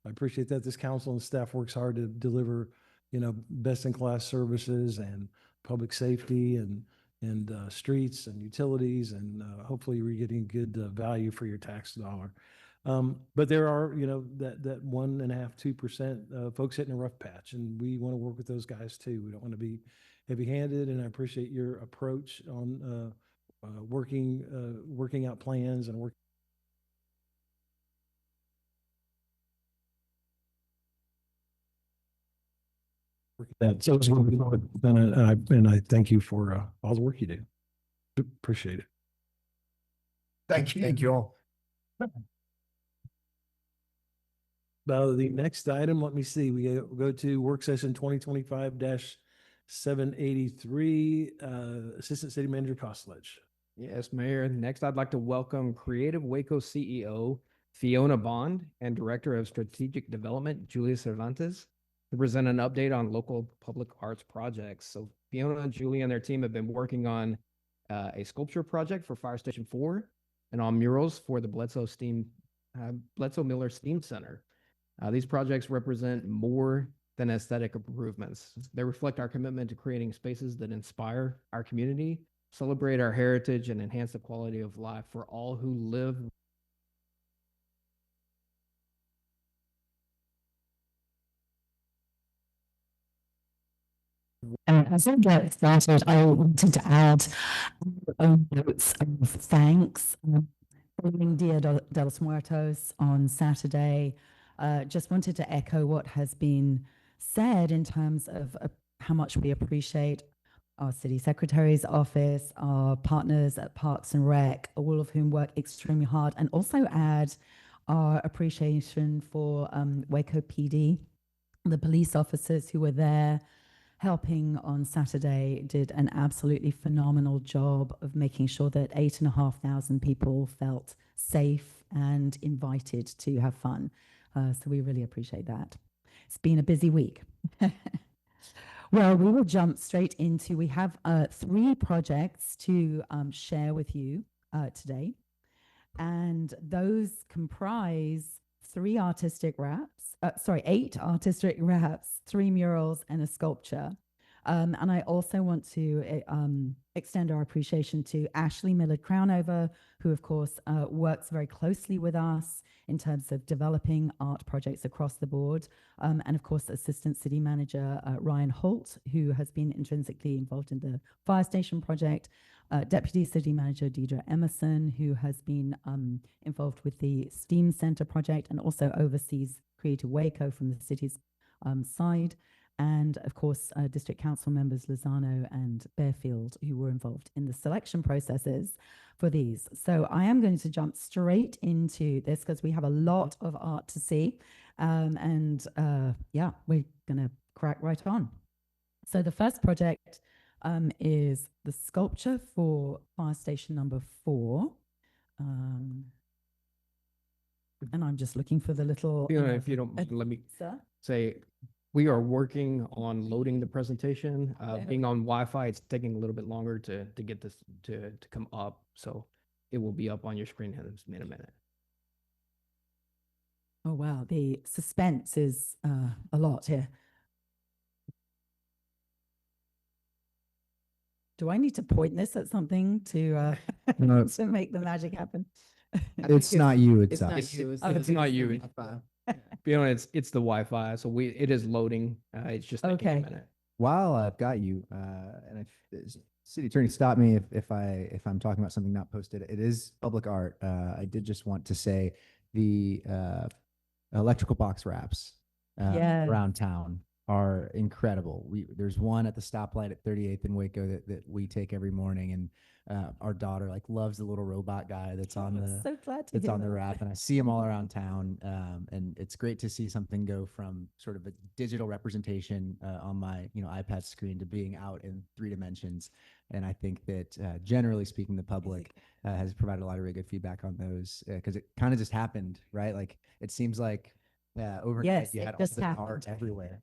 I appreciate that. This council and staff works hard to deliver, best in class services and public safety and streets and utilities, and hopefully we're getting good value for your tax dollar. But there are, that 1.5–2% folks hitting a rough patch, and we want to work with those guys too. We don't want to be heavy-handed, and I appreciate your approach on working out plans and working. That so it's going forward, and I thank you for all the work you do. Appreciate it. Thank you. Thank you all. The next item, let me see, we go to work session 2025-783, Assistant City Manager Kostlech. Yes, Mayor. Next, I'd like to welcome Creative Waco CEO Fiona Bond and Director of Strategic Development Julia Cervantes to present an update on local public arts projects. So Fiona, Julia, and their team have been working on a sculpture project for Fire Station 4 and on murals for the Bledsoe Miller Steam Center. These projects represent more than aesthetic improvements. They reflect our commitment to creating spaces that inspire our community, celebrate our heritage, and enhance the quality of life for all who live. As I get started, I wanted to add notes of thanks. Following Dia de los Muertos on Saturday, just wanted to echo what has been said in terms of how much we appreciate our city secretary's office, our partners at Parks and Rec, all of whom work extremely hard, and also add our appreciation for Waco PD, the police officers who were there helping on Saturday, did an absolutely phenomenal job of making sure that 8,500 people felt safe and invited to have fun. So we really appreciate that. It's been a busy week. Well, we will jump straight into, we have 3 projects to share with you today. And those comprise 8 artistic wraps, 3 murals, and a sculpture. And I also want to extend our appreciation to Ashley Millard-Crownover, who of course works very closely with us in terms of developing art projects across the board. And of course, Assistant City Manager Ryan Holt, who has been intrinsically involved in the fire station project. Deputy City Manager Deidre Emerson, who has been involved with the STEAM Center project and also oversees Creative Waco from the city's side. And of course, District Council members Lozano and Bearfield, who were involved in the selection processes for these. So I am going to jump straight into this because we have a lot of art to see. Yeah, we're going to crack right on. So the first project is the sculpture for fire station number 4. And I'm just looking for the little. Fiona, if you don't mind, let me say, we are working on loading the presentation. Being on Wi-Fi, it's taking a little bit longer to get this to come up. So it will be up on your screen in a minute. Oh, wow. The suspense is a lot here. do I need to point this at something to No. to make the magic happen? It's not you, it's It's not us. you. Oh, It's not you. It's the Wi-Fi. So it is loading. It's just taking a Okay. minute. While I've got you, and if city attorney, stop me if I'm talking about something not posted. It is public art. I did just want to say the electrical box wraps Yes. around town are incredible. There's one at the stoplight at 38th in Waco that we take every morning, and our daughter like loves the little robot guy that's on I'm the so glad to that's hear on the that. wrap, and I see them all around town. And it's great to see something go from sort of a digital representation on my iPad screen to being out in 3 dimensions. And I think that generally speaking, the public has provided a lot of really good feedback on those because it kind of just happened, right? Like it seems like overnight Yes, you it had all just the art happened. everywhere.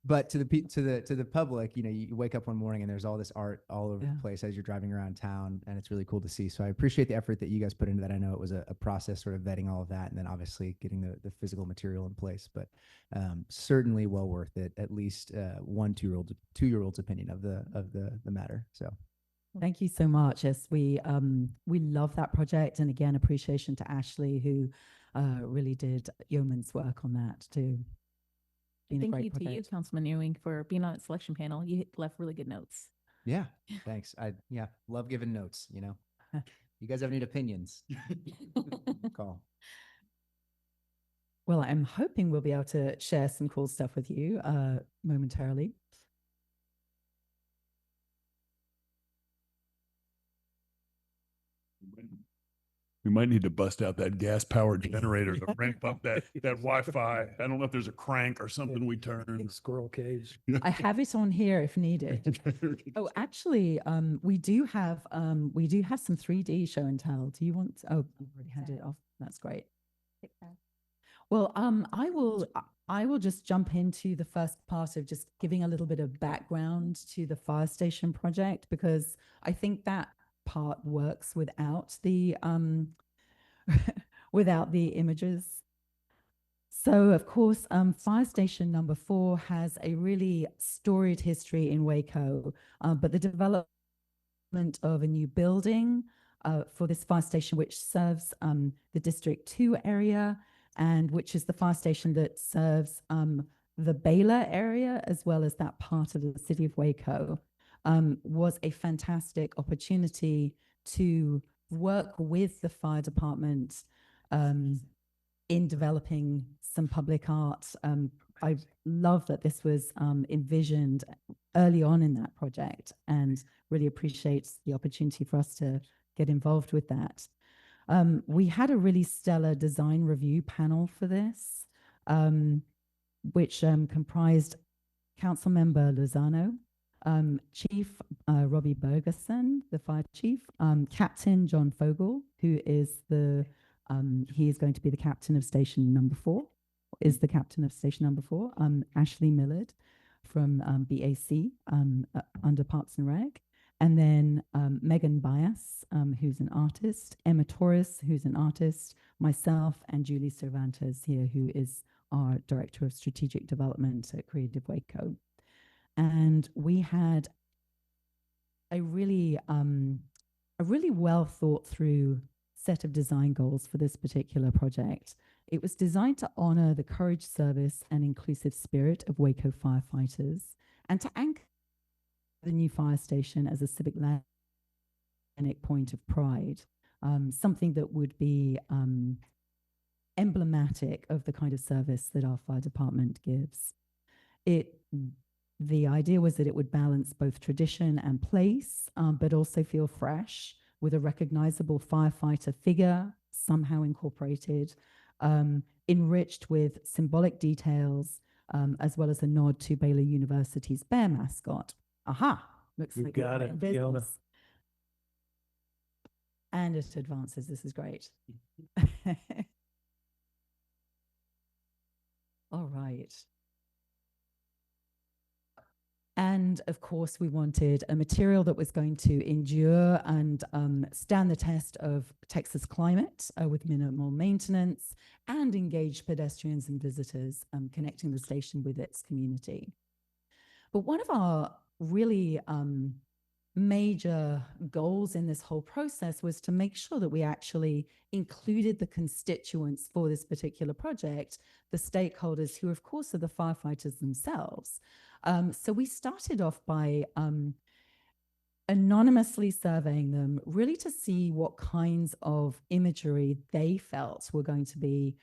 But to the public, you wake up one morning and there's all this art all over Yeah. the place as you're driving around town, and it's really cool to see. So I appreciate the effort that you guys put into that. I know it was a process, sort of vetting all of that, and then obviously getting the physical material in place. But certainly well worth it. At least 2-year-old's opinion of the matter. So Thank you so much. Yes, we love that project, and again, appreciation to Ashley who really did yeoman's work on that too. Been a Thank great you to you, project. Councilman Ewing, for being on the selection panel. You left really good notes. yeah, thanks. I love giving notes. You guys have any opinions? Call. Well, I'm hoping we'll be able to share some cool stuff with you momentarily. We might need to bust out that gas powered generator to ramp up that Wi-Fi. I don't know if there's a crank or something we turn. Squirrel cage. I have it on here if needed. Oh, actually, we do have some 3D show and tell. Do you want? Oh, I've already had it off. That's great. Well, I will just jump into the first part of just giving a little bit of background to the fire station project, because I think that part works without the without the images. So, of course, Fire Station number 4 has a really storied history in Waco, but the development of a new building for this fire station, which serves the District 2 area, and which is the fire station that serves the Baylor area, as well as that part of the city of Waco, was a fantastic opportunity to work with the fire department in developing some public art. I love that this was envisioned early on in that project, and really appreciate the opportunity for us to get involved with that. We had a really stellar design review panel for this, which comprised Councilmember Lozano, Chief Robbie Bergerson, the fire chief, Captain John Fogel, who is he is going to be the captain of station number 4, Ashley Millard from BAC under Parks and Rec, and then Megan Bias, who's an artist, Emma Torres, who's an artist, myself, and Julie Cervantes here, who is our Director of Strategic Development at Creative Waco. And we had a really well thought through set of design goals for this particular project. It was designed to honor the courage, service, and inclusive spirit of Waco firefighters, and to anchor the new fire station as a civic landmark point of pride, something that would be emblematic of the kind of service that our fire department gives. The idea was that it would balance both tradition and place, but also feel fresh, with a recognizable firefighter figure somehow incorporated, enriched with symbolic details, as well as a nod to Baylor University's bear mascot. Aha! Looks You like we're got in it, Fiona. business. And it advances. This is great. All right. And of course, we wanted a material that was going to endure and stand the test of Texas climate with minimal maintenance, and engage pedestrians and visitors, connecting the station with its community. But one of our really major goals in this whole process was to make sure that we actually included the constituents for this particular project, the stakeholders who, of course, are the firefighters themselves. So we started off by anonymously surveying them, really to see what kinds of imagery they felt were going to be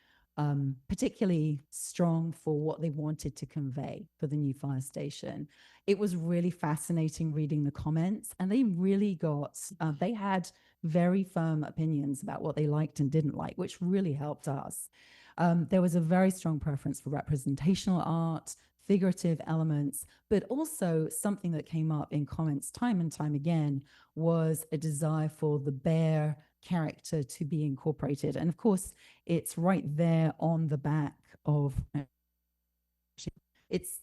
particularly strong for what they wanted to convey for the new fire station. It was really fascinating reading the comments, and they really got, they had very firm opinions about what they liked and didn't like, which really helped us. There was a very strong preference for representational art, figurative elements, but also something that came up in comments time and time again was a desire for the bear character to be incorporated. And of course, it's right there on the back of, it's,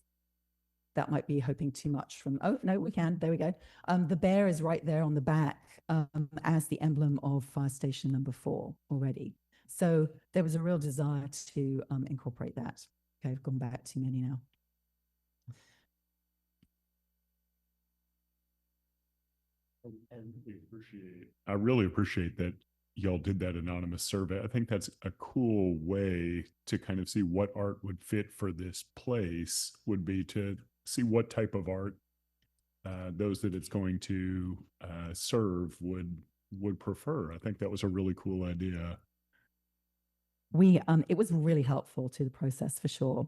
that might be hoping too much from, oh, no, we can, there we go. The bear is right there on the back as the emblem of Fire Station number 4 already. So there was a real desire to incorporate that. Okay, I've gone back too many now. I really appreciate that y'all did that anonymous survey. I think that's a cool way to kind of see what art would fit for this place, would be to see what type of art those that it's going to serve would prefer. I think that was a really cool idea. It was really helpful to the process for sure.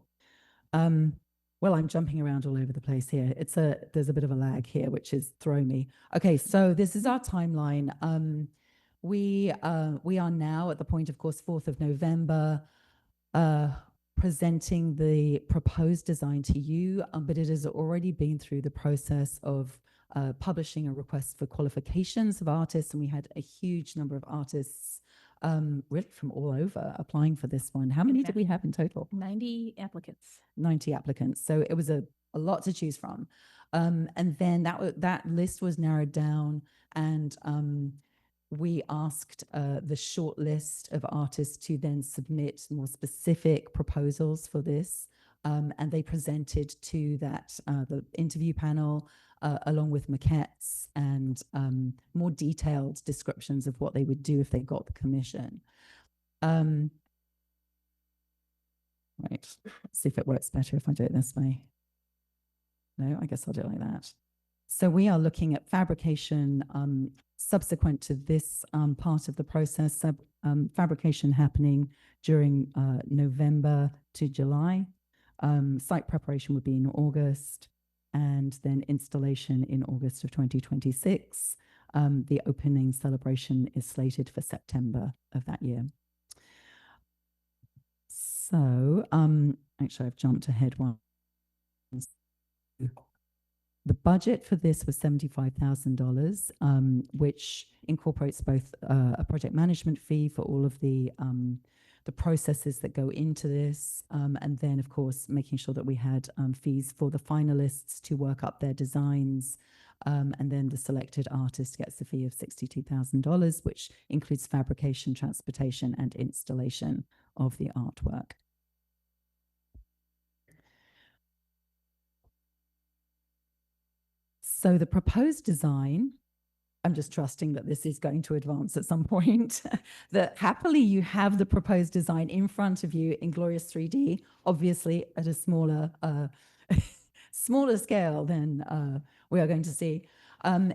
Well, I'm jumping around all over the place here. There's a bit of a lag here, which is throwing me. Okay, so this is our timeline. We are now at the point, of course, 4th of November, presenting the proposed design to you, but it has already been through the process of publishing a request for qualifications of artists, and we had a huge number of artists really from all over applying for this one. How many did we have in total? 90 applicants. 90 applicants. So it was a lot to choose from. And then that list was narrowed down, and we asked the short list of artists to then submit more specific proposals for this. And they presented to the interview panel along with maquettes and more detailed descriptions of what they would do if they got the commission. Right, let's see if it works better if I do it this way. No, I guess I'll do it like that. So we are looking at fabrication subsequent to this part of the process, fabrication happening during November to July. Site preparation would be in August, and then installation in August of 2026. The opening celebration is slated for September of that year. So actually I've jumped ahead one. The budget for this was $75,000, which incorporates both a project management fee for all of the processes that go into this, and then, of course, making sure that we had fees for the finalists to work up their designs, and then the selected artist gets a fee of $62,000, which includes fabrication, transportation, and installation of the artwork. So the proposed design, I'm just trusting that this is going to advance at some point, that happily you have the proposed design in front of you in Glorious 3D, obviously at a smaller smaller scale than we are going to see.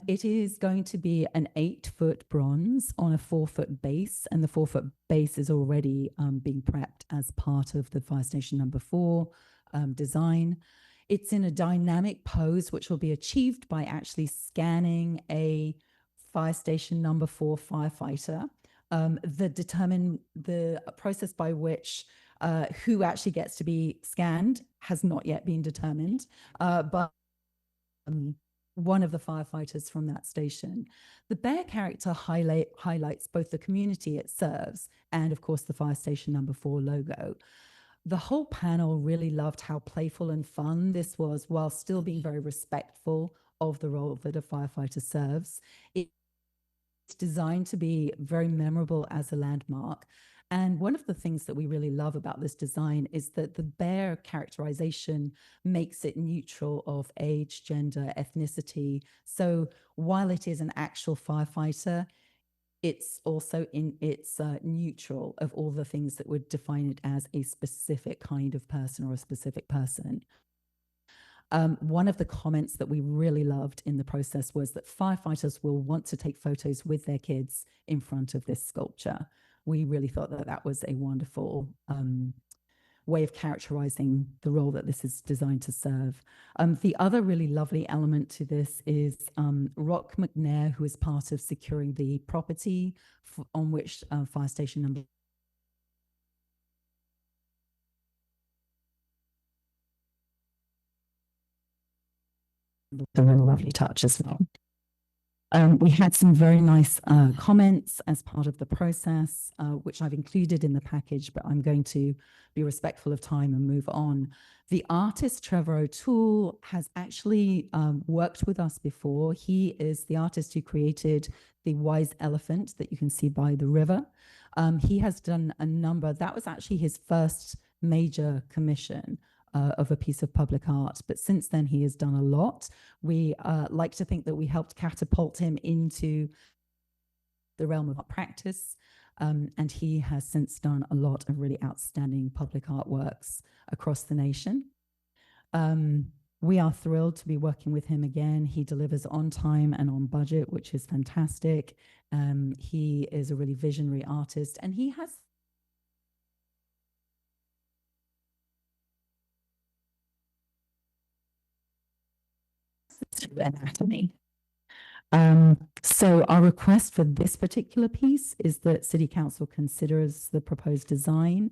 It is going to be an 8-foot bronze on a 4-foot base, and the 4-foot base is already being prepped as part of the Fire Station number 4 design. It's in a dynamic pose, which will be achieved by actually scanning a Fire Station number 4 firefighter. The process by which who actually gets to be scanned has not yet been determined, but one of the firefighters from that station. The bear character highlights both the community it serves and, of course, the Fire Station number 4 logo. The whole panel really loved how playful and fun this was, while still being very respectful of the role that a firefighter serves. It's designed to be very memorable as a landmark. And one of the things that we really love about this design is that the bare characterization makes it neutral of age, gender, ethnicity. So while it is an actual firefighter, it's also neutral of all the things that would define it as a specific kind of person or a specific person. One of the comments that we really loved in the process was that firefighters will want to take photos with their kids in front of this sculpture. We really thought that that was a wonderful way of characterizing the role that this is designed to serve. The other really lovely element to this is Rock McNair, who is part of securing the property on which fire station number a really lovely touch as well. We had some very nice comments as part of the process, which I've included in the package, but I'm going to be respectful of time and move on. The artist Trevor O'Toole has actually worked with us before. He is the artist who created the wise elephant that you can see by the river. He has done a number, that was actually his first major commission of a piece of public art. But since then, he has done a lot. We like to think that we helped catapult him into the realm of art practice. And he has since done a lot of really outstanding public artworks across the nation. We are thrilled to be working with him again. He delivers on time and on budget, which is fantastic. He is a really visionary artist, and he has anatomy. So our request for this particular piece is that City Council considers the proposed design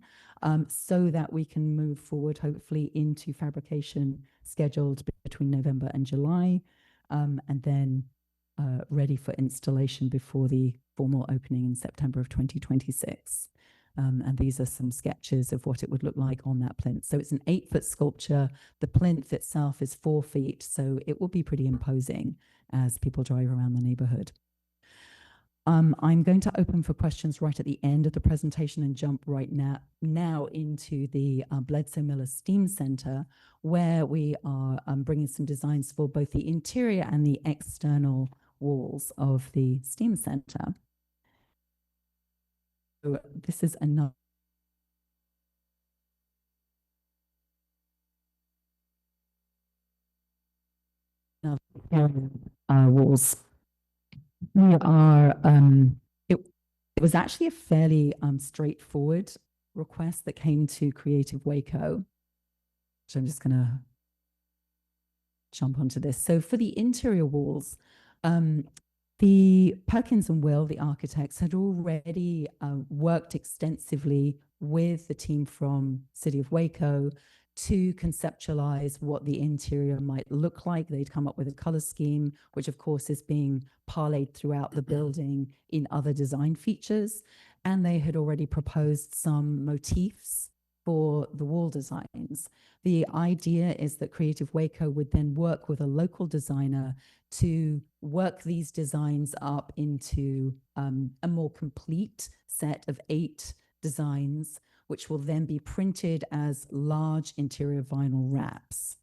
so that we can move forward, hopefully, into fabrication scheduled between November and July, and then ready for installation before the formal opening in September of 2026. And these are some sketches of what it would look like on that plinth. So it's an 8-foot sculpture. The plinth itself is 4 feet, so it will be pretty imposing as people drive around the neighborhood. I'm going to open for questions right at the end of the presentation and jump right now into the Bledsoe Miller STEAM Center, where we are bringing some designs for both the interior and the external walls of the STEAM Center. So this is another walls. We are it was actually a fairly straightforward request that came to Creative Waco. So I'm just gonna jump onto this. So for the interior walls, the Perkins and Will, the architects, had already worked extensively with the team from City of Waco to conceptualize what the interior might look like. They'd come up with a color scheme, which of course is being parlayed throughout the building in other design features. And they had already proposed some motifs for the wall designs. The idea is that Creative Waco would then work with a local designer to work these designs up into a more complete set of 8 designs, which will then be printed as large interior vinyl wraps.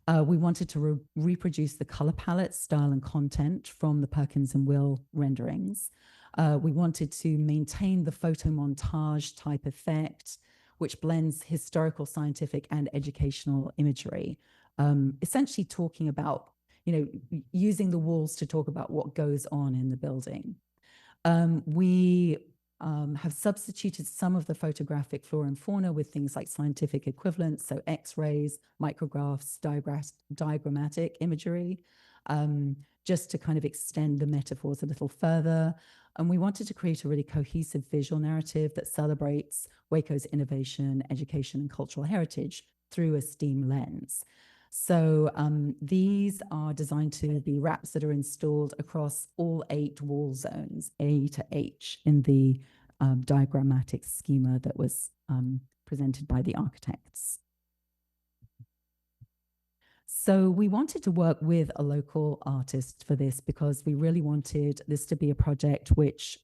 We wanted to reproduce the color palette, style, and content from the Perkins and Will renderings. We wanted to maintain the photo montage type effect, which blends historical, scientific, and educational imagery, essentially talking about, using the walls to talk about what goes on in the building. We have substituted some of the photographic flora and fauna with things like scientific equivalents, so X-rays, micrographs, diagrammatic imagery, just to kind of extend the metaphors a little further. And we wanted to create a really cohesive visual narrative that celebrates Waco's innovation, education, and cultural heritage through a STEAM lens. So these are designed to be wraps that are installed across all 8 wall zones, A to H, in the diagrammatic schema that was presented by the architects. So we wanted to work with a local artist for this because we really wanted this to be a project which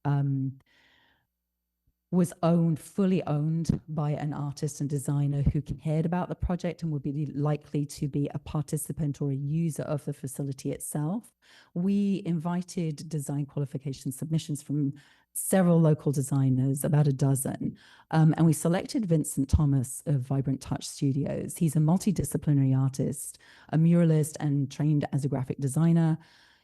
was fully owned by an artist and designer who cared about the project and would be likely to be a participant or a user of the facility itself. We invited design qualification submissions from several local designers, about a dozen, and we selected Vincent Thomas of Vibrant Touch Studios. He's a multidisciplinary artist, a muralist, and trained as a graphic designer.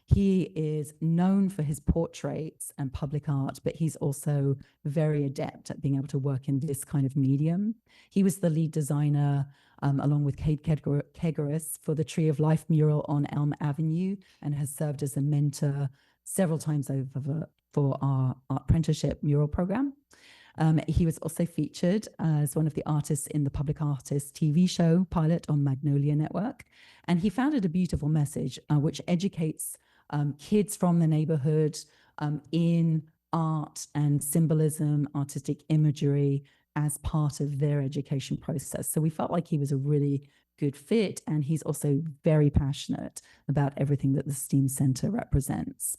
He is known for his portraits and public art, but he's also very adept at being able to work in this kind of medium. He was the lead designer, along with Kate Kegeris, for the Tree of Life mural on Elm Avenue, and has served as a mentor several times over for our art apprenticeship mural program. He was also featured as one of the artists in the Public Artist TV show pilot on Magnolia Network. And he founded a beautiful message which educates kids from the neighborhood in art and symbolism, artistic imagery as part of their education process. So we felt like he was a really good fit, and he's also very passionate about everything that the STEAM Center represents.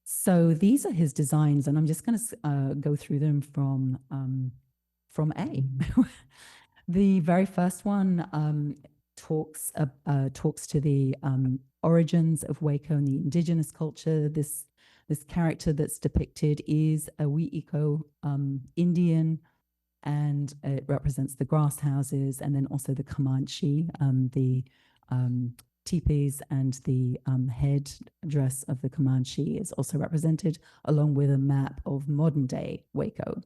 So these are his designs, and I'm just going to go through them from A. The very first one talks to the origins of Waco and the indigenous culture. This character that's depicted is a Wi'iko Indian, and it represents the grass houses, and then also the Comanche, the teepees, and the head dress of the Comanche is also represented, along with a map of modern day Waco.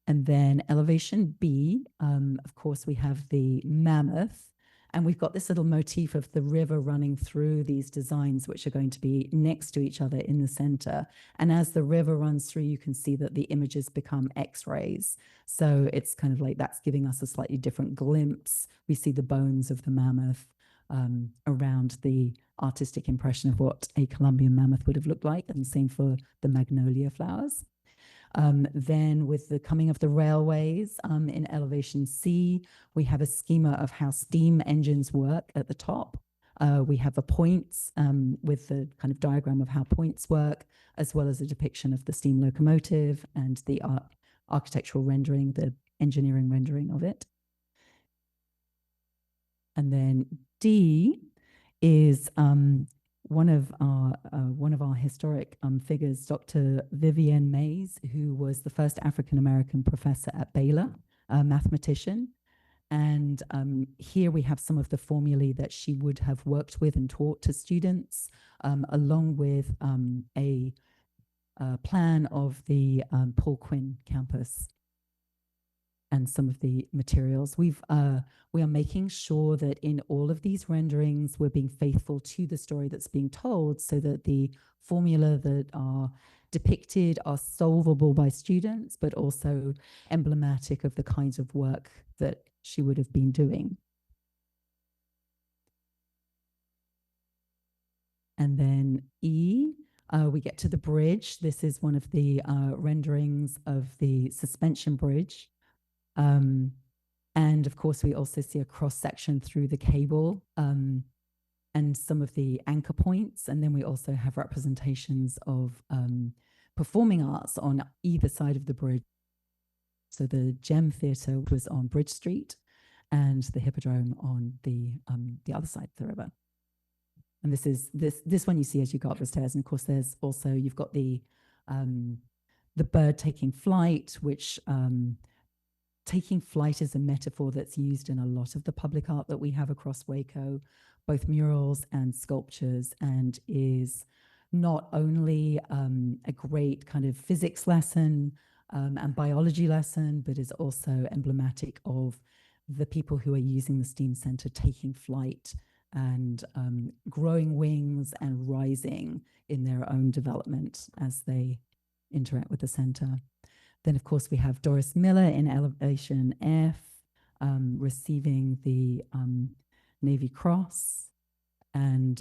And then elevation B, of course, we have the mammoth, and we've got this little motif of the river running through these designs, which are going to be next to each other in the center. And as the river runs through, you can see that the images become X-rays. So it's kind of like that's giving us a slightly different glimpse. We see the bones of the mammoth around the artistic impression of what a Columbian mammoth would have looked like, and same for the magnolia flowers. Then with the coming of the railways in elevation C, we have a schema of how steam engines work at the top. We have a points with the kind of diagram of how points work, as well as a depiction of the steam locomotive and the architectural rendering, the engineering rendering of it. And then D is one of our historic figures, Dr. Vivienne Mays, who was the first African-American professor at Baylor, a mathematician. And here we have some of the formulae that she would have worked with and taught to students, along with a plan of the Paul Quinn campus and some of the materials. We are making sure that in all of these renderings, we're being faithful to the story that's being told, so that the formula that are depicted are solvable by students, but also emblematic of the kinds of work that she would have been doing. And then E, we get to the bridge. This is one of the renderings of the suspension bridge. And of course, we also see a cross section through the cable and some of the anchor points. And then we also have representations of performing arts on either side of the bridge. So the Gem Theatre was on Bridge Street, and the Hippodrome on the other side of the river. And this is this one you see as you go up the stairs. And of course, there's also, you've got the bird taking flight, which taking flight is a metaphor that's used in a lot of the public art that we have across Waco, both murals and sculptures, and is not only a great kind of physics lesson and biology lesson, but is also emblematic of the people who are using the STEAM Center taking flight and growing wings and rising in their own development as they interact with the center. Then, of course, we have Doris Miller in elevation F, receiving the Navy Cross. And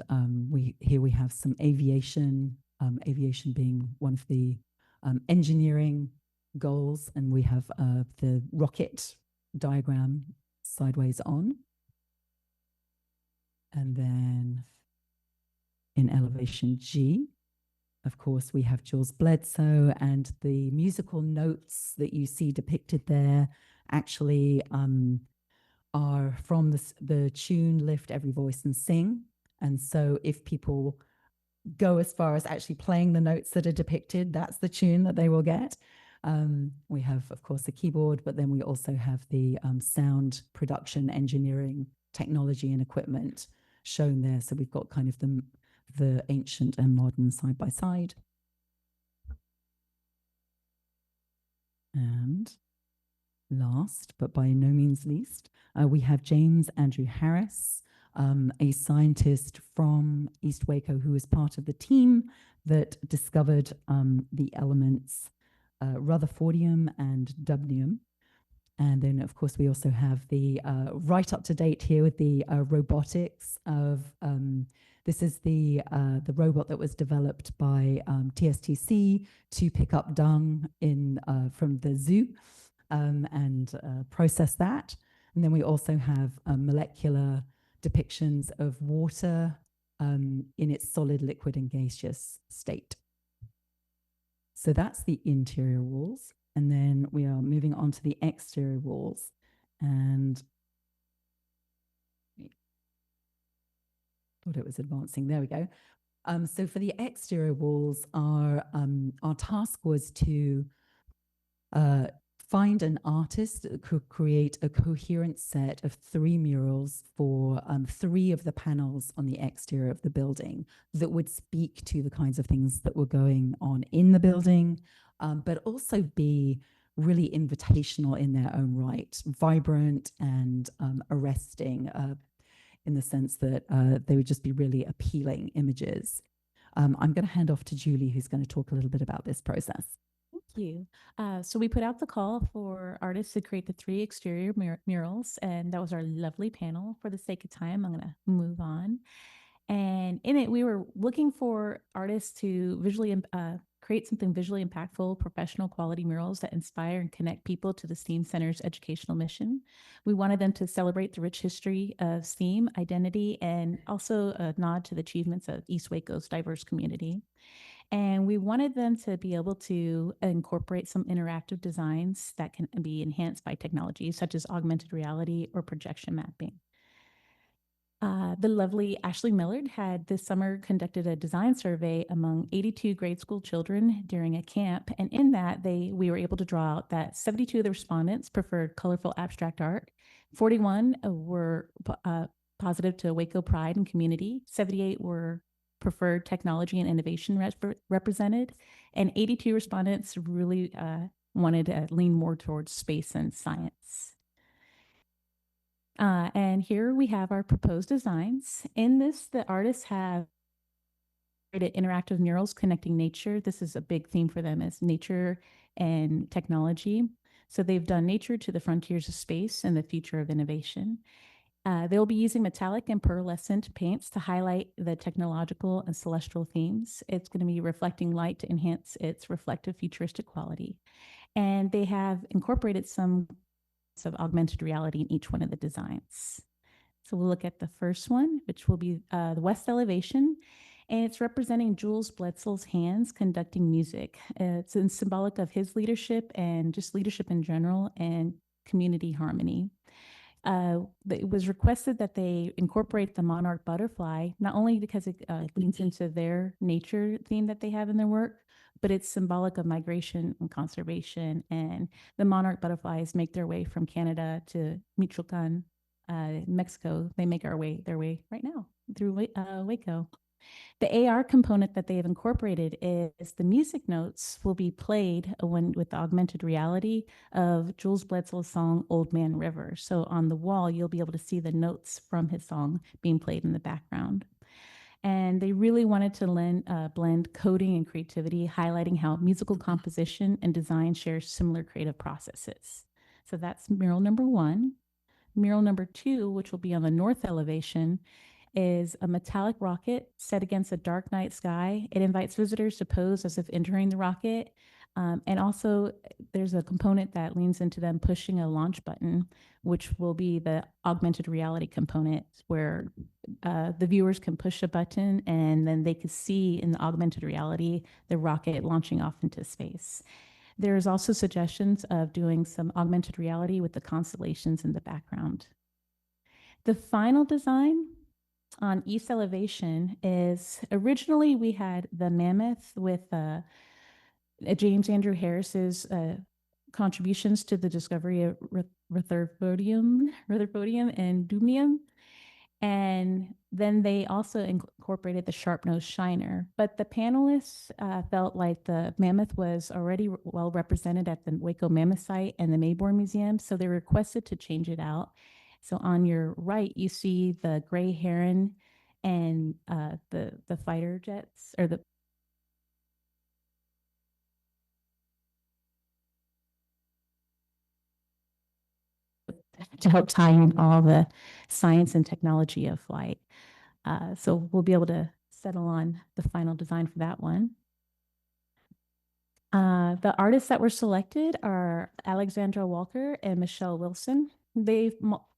here we have some aviation, aviation being one of the engineering goals. And we have the rocket diagram sideways on. And then in elevation G. Of course, we have Jules Bledsoe, and the musical notes that you see depicted there actually are from the tune Lift Every Voice and Sing. And so if people go as far as actually playing the notes that are depicted, that's the tune that they will get. We have, of course, the keyboard, but then we also have the sound production engineering technology and equipment shown there. So we've got kind of the ancient and modern side by side. And last, but by no means least, we have James Andrew Harris, a scientist from East Waco who is part of the team that discovered the elements rutherfordium and dubnium. And then, of course, we also have the right up to date here with the robotics of this is the robot that was developed by TSTC to pick up dung in from the zoo and process that. And then we also have molecular depictions of water in its solid, liquid, and gaseous state. So that's the interior walls. And then we are moving on to the exterior walls. And thought it was advancing. There we go. So for the exterior walls, our task was to find an artist that could create a coherent set of 3 murals for 3 of the panels on the exterior of the building that would speak to the kinds of things that were going on in the building, but also be really invitational in their own right, vibrant and arresting in the sense that they would just be really appealing images. I'm going to hand off to Julie, who's going to talk a little bit about this process. Thank you. So we put out the call for artists to create the 3 exterior murals, and that was our lovely panel. For the sake of time, I'm going to move on. And in it, we were looking for artists to visually create something visually impactful, professional quality murals that inspire and connect people to the STEAM Center's educational mission. We wanted them to celebrate the rich history of STEAM, identity, and also a nod to the achievements of East Waco's diverse community. And we wanted them to be able to incorporate some interactive designs that can be enhanced by technology, such as augmented reality or projection mapping. The lovely Ashley Millard had this summer conducted a design survey among 82 grade school children during a camp. And in that, we were able to draw out that 72 of the respondents preferred colorful abstract art. 41 were positive to Waco pride and community. 78 were preferred technology and innovation represented. And 82 respondents really wanted to lean more towards space and science. And here we have our proposed designs. In this, the artists have created interactive murals connecting nature. This is a big theme for them, is nature and technology. So they've done nature to the frontiers of space and the future of innovation. They'll be using metallic and pearlescent paints to highlight the technological and celestial themes. It's going to be reflecting light to enhance its reflective futuristic quality. And they have incorporated some of augmented reality in each one of the designs. So we'll look at the first one, which will be the west elevation, and it's representing Jules Bledsoe's hands conducting music. It's symbolic of his leadership and just leadership in general and community harmony. It was requested that they incorporate the monarch butterfly, not only because it leans into their nature theme that they have in their work, but it's symbolic of migration and conservation. And the monarch butterflies make their way from Canada to Michoacan, Mexico. They make their way right now through Waco. The AR component that they have incorporated is the music notes will be played with the augmented reality of Jules Bledsoe's song, Old Man River. So on the wall, you'll be able to see the notes from his song being played in the background. And they really wanted to blend coding and creativity, highlighting how musical composition and design share similar creative processes. So that's mural number 1. Mural number 2, which will be on the north elevation, is a metallic rocket set against a dark night sky. It invites visitors to pose as if entering the rocket. And also, there's a component that leans into them pushing a launch button, which will be the augmented reality component, where the viewers can push a button and then they can see in the augmented reality the rocket launching off into space. There's also suggestions of doing some augmented reality with the constellations in the background. The final design on East Elevation is, originally we had the mammoth with James Andrew Harris's contributions to the discovery of Rutherfordium and Dumium. And then they also incorporated the sharp-nosed shiner. But the panelists felt like the mammoth was already well represented at the Waco Mammoth Site and the Mayborn Museum, so they requested to change it out. So on your right, you see the gray heron and the fighter jets, or the to help tie in all the science and technology of flight. So we'll be able to settle on the final design for that one. The artists that were selected are Alexandra Walker and Michelle Wilson. They've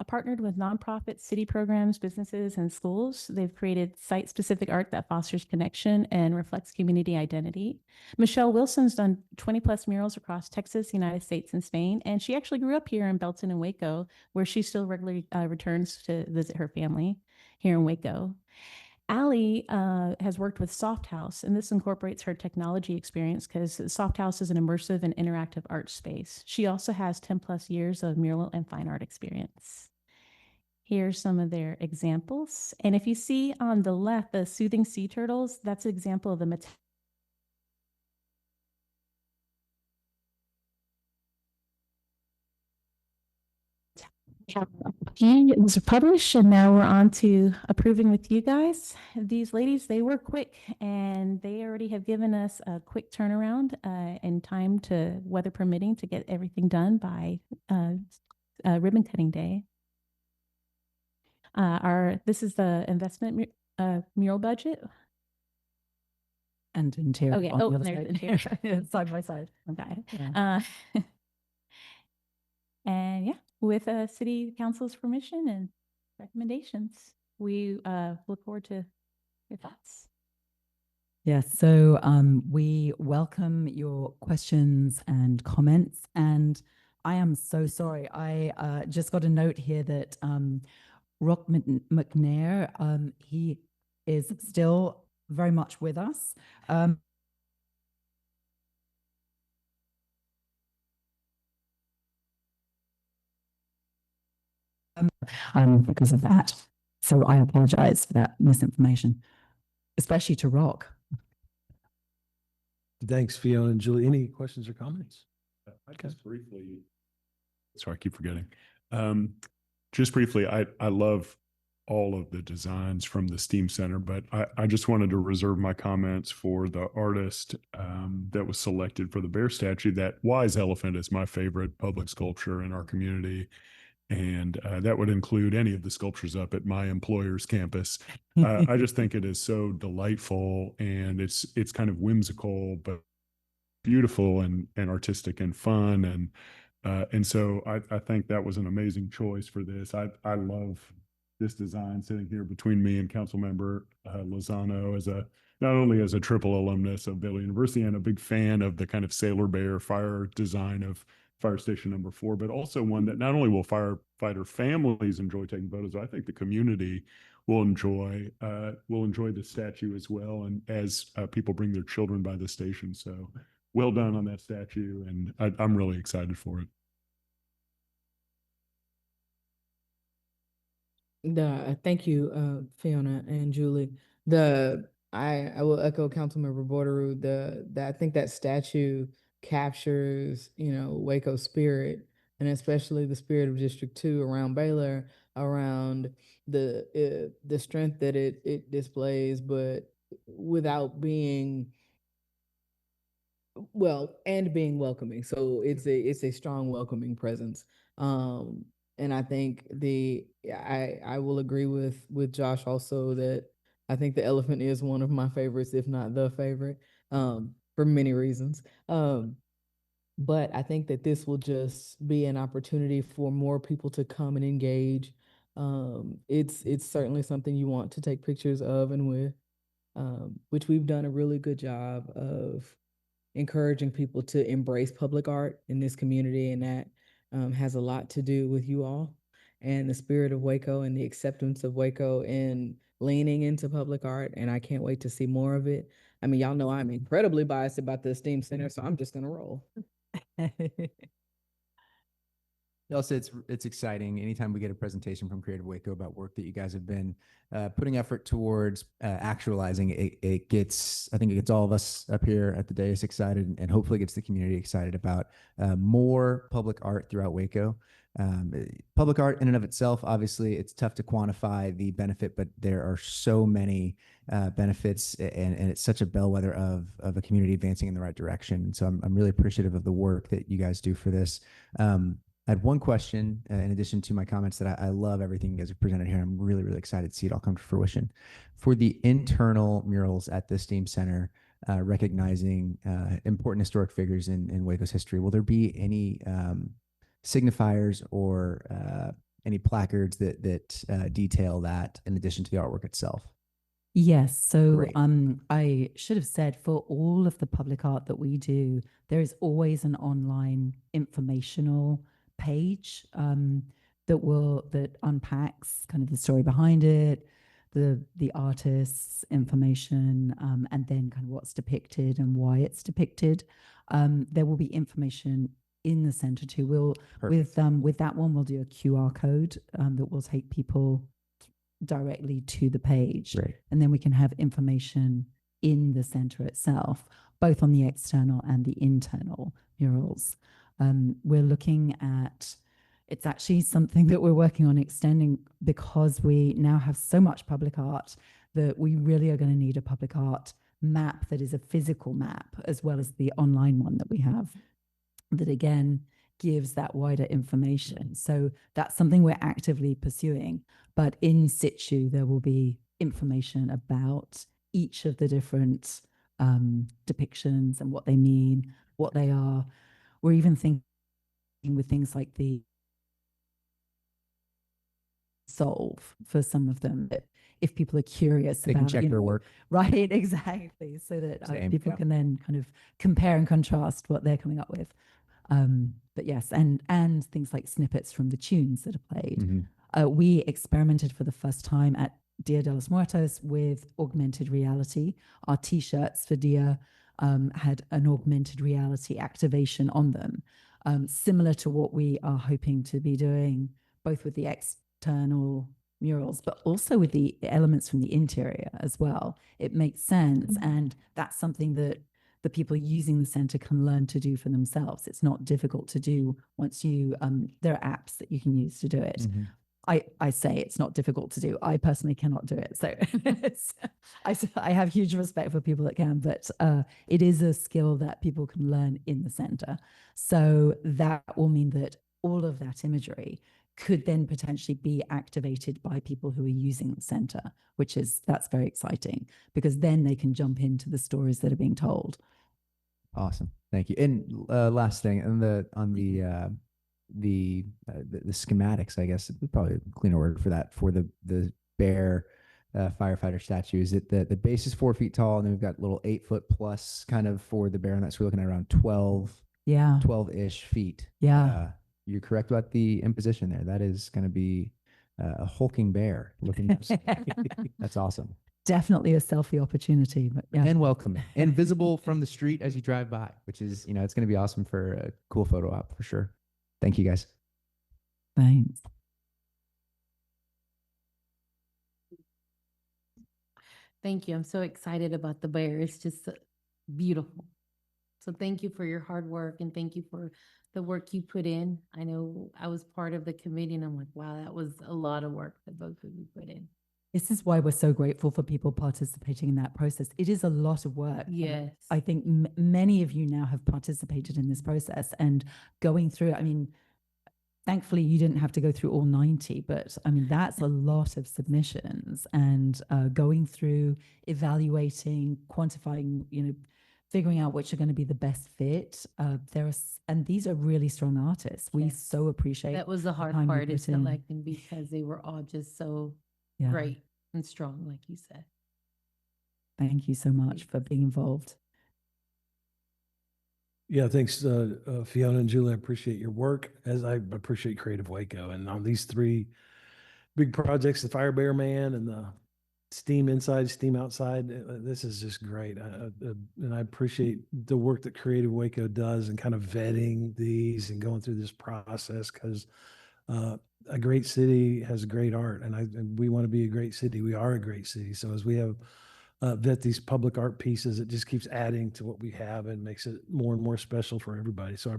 partnered with nonprofits, city programs, businesses, and schools. They've created site-specific art that fosters connection and reflects community identity. Michelle Wilson's done 20+ murals across Texas, the United States, and Spain, and she actually grew up here in Belton and Waco, where she still regularly returns to visit her family here in Waco. Allie has worked with Soft House, and this incorporates her technology experience because Soft House is an immersive and interactive art space. She also has 10+ years of mural and fine art experience. Here's some of their examples. And if you see on the left, the soothing sea turtles, that's an example of the it was published, and now we're on to approving with you guys. These ladies, they were quick, and they already have given us a quick turnaround and time to, weather permitting, to get everything done by ribbon cutting day. This is the investment mural budget. And interior Okay. on Oh, the other there's side. interior. Yeah, side by side. Okay. Yeah. And yeah, with city council's permission and recommendations, we look forward to your thoughts. Yes, so we welcome your questions and comments. And I am so sorry. I just got a note here that Rock McNair, he is still very much with us. Because of that. So I apologize for that misinformation, especially to Rock. Thanks, Fiona and Julie. Any questions or comments? I just briefly, sorry, I keep forgetting. Just briefly, I love all of the designs from the STEAM Center, but I just wanted to reserve my comments for the artist that was selected for the bear statue. That wise elephant is my favorite public sculpture in our community. And that would include any of the sculptures up at my employer's campus. I just think it is so delightful, and it's kind of whimsical, but beautiful and artistic and fun. And so I think that was an amazing choice for this. I love this design sitting here between me and Councilmember Lozano as not only as a triple alumnus of Baylor University and a big fan of the kind of Sailor Bear fire design of Fire Station number 4, but also one that not only will firefighter families enjoy taking photos, I think the community will enjoy the statue as well, and as people bring their children by the station. So well done on that statue, and I'm really excited for it. Thank you, Fiona and Julie. I will echo Councilmember Bordereau. I think that statue captures, Waco spirit, and especially the spirit of District 2 around Baylor, around the strength that it displays, but without being and being welcoming. So it's a strong welcoming presence. And I think I will agree with Josh also that I think the elephant is one of my favorites, if not the favorite, for many reasons. But I think that this will just be an opportunity for more people to come and engage. It's certainly something you want to take pictures of and with, which we've done a really good job of encouraging people to embrace public art in this community, and that has a lot to do with you all and the spirit of Waco and the acceptance of Waco and leaning into public art. And I can't wait to see more of it. I mean, y'all know I'm incredibly biased about the STEAM Center, so I'm just gonna roll. Also, it's exciting anytime we get a presentation from Creative Waco about work that you guys have been putting effort towards actualizing. It gets, I think it gets all of us up here at the dais excited, and hopefully gets the community excited about more public art throughout Waco. Public art in and of itself, obviously, it's tough to quantify the benefit, but there are so many benefits, and it's such a bellwether of a community advancing in the right direction. So I'm really appreciative of the work that you guys do for this. I had one question, in addition to my comments, that I love everything you guys have presented here. I'm really, really excited to see it all come to fruition. For the internal murals at the STEAM Center, recognizing important historic figures in Waco's history, will there be any signifiers or any placards that detail that in addition to the artwork itself? Yes. So Great. I should have said, for all of the public art that we do, there is always an online informational page that unpacks kind of the story behind it, the artist's information, and then kind of what's depicted and why it's depicted. There will be information in the center too. With that one, we'll do a QR code that will take people directly to the page. Right. And then we can have information in the center itself, both on the external and the internal murals. We're looking at, it's actually something that we're working on extending, because we now have so much public art that we really are going to need a public art map that is a physical map, as well as the online one that we have, that again gives that wider information. So that's something we're actively pursuing. But in situ, there will be information about each of the different depictions and what they mean, what they are. We're even thinking with things like the solve for some of them, that if people are curious They about, can check their work. Right, exactly. So that Same, people yeah. can then kind of compare and contrast what they're coming up with. But yes, and things like snippets from the tunes that are played. Mhm. We experimented for the first time at Dia de los Muertos with augmented reality. Our T-shirts for Dia had an augmented reality activation on them, similar to what we are hoping to be doing, both with the external murals, but also with the elements from the interior as well. It makes sense, and that's something that the people using the center can learn to do for themselves. It's not difficult to do once you, there are apps that you can use to do it. Mhm. I say it's not difficult to do. I personally cannot do it. So I have huge respect for people that can, but it is a skill that people can learn in the center. So that will mean that all of that imagery could then potentially be activated by people who are using the center, that's very exciting, because then they can jump into the stories that are being told. Awesome. Thank you. And last thing, on the schematics, I guess, probably a cleaner word for that, for the bear firefighter statue, is it the base is 4 feet tall, and then we've got little 8 foot plus kind of for the bear, and that's, we're looking at around 12-ish feet. Yeah. You're correct about the imposition there. That is going to be a hulking bear looking. That's awesome. Definitely a selfie opportunity, but yeah. And welcoming and visible from the street as you drive by, which is, it's going to be awesome for a cool photo op for sure. Thank you, guys. Thanks. Thank you. I'm so excited about the bear. It's just beautiful. So thank you for your hard work, and thank you for the work you put in. I know I was part of the committee, and I'm like, wow, that was a lot of work that both of you put in. This is why we're so grateful for people participating in that process. It is a lot of work. Yes. I think many of you now have participated in this process and going through, I mean, thankfully you didn't have to go through all 90, but I mean, that's a lot of submissions, and going through, evaluating, quantifying, figuring out which are going to be the best fit. And these are really strong artists. We Yes. so appreciate That was the hard time you part, is put in. selecting, because they were all just so Yeah. great and strong, like you said. Thank you so much for being involved. Yeah, thanks, Fiona and Julie. I appreciate your work, as I appreciate Creative Waco. And on these three big projects, the Fire Bear Man and the Steam Inside, Steam Outside, this is just great. And I appreciate the work that Creative Waco does and kind of vetting these and going through this process, because a great city has great art, and we want to be a great city. We are a great city. So as we have vet these public art pieces, it just keeps adding to what we have and makes it more and more special for everybody. So I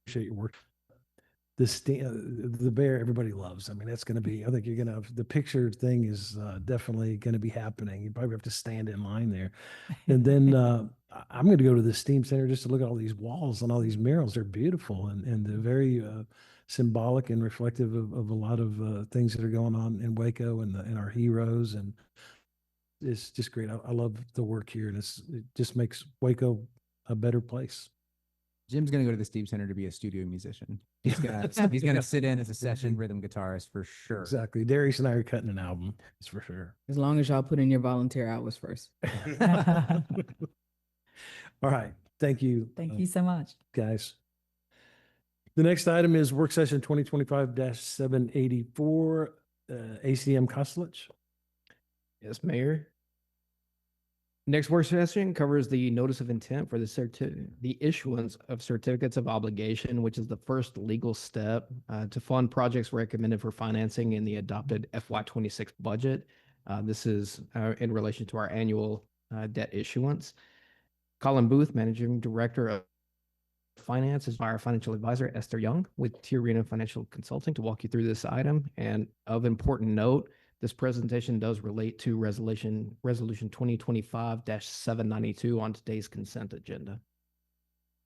appreciate your work. The bear, everybody loves. I mean, that's going to be, I think you're going to have, the picture thing is definitely going to be happening. You probably have to stand in line there. And then I'm going to go to the Steam Center just to look at all these walls and all these murals. They're beautiful, and they're very symbolic and reflective of a lot of things that are going on in Waco and our heroes. And it's just great. I love the work here, and it just makes Waco a better place. Jim's gonna go to the Steam Center to be a studio musician. He's gonna sit in as a session rhythm guitarist for sure. Exactly. Darius and I are cutting an album. That's for sure. As long as y'all put in your volunteer hours first. All right. Thank you. Thank you so much. Guys. The next item is work session 2025-784, ACM Kostelich. Yes, Mayor. Next work session covers the notice of intent for the issuance of certificates of obligation, which is the first legal step to fund projects recommended for financing in the adopted FY26 budget. This is in relation to our annual debt issuance. Colin Booth, Managing Director of Finance, is our financial advisor, Esther Young, with Tiarina Financial Consulting, to walk you through this item. And of important note, this presentation does relate to resolution 2025-792 on today's consent agenda.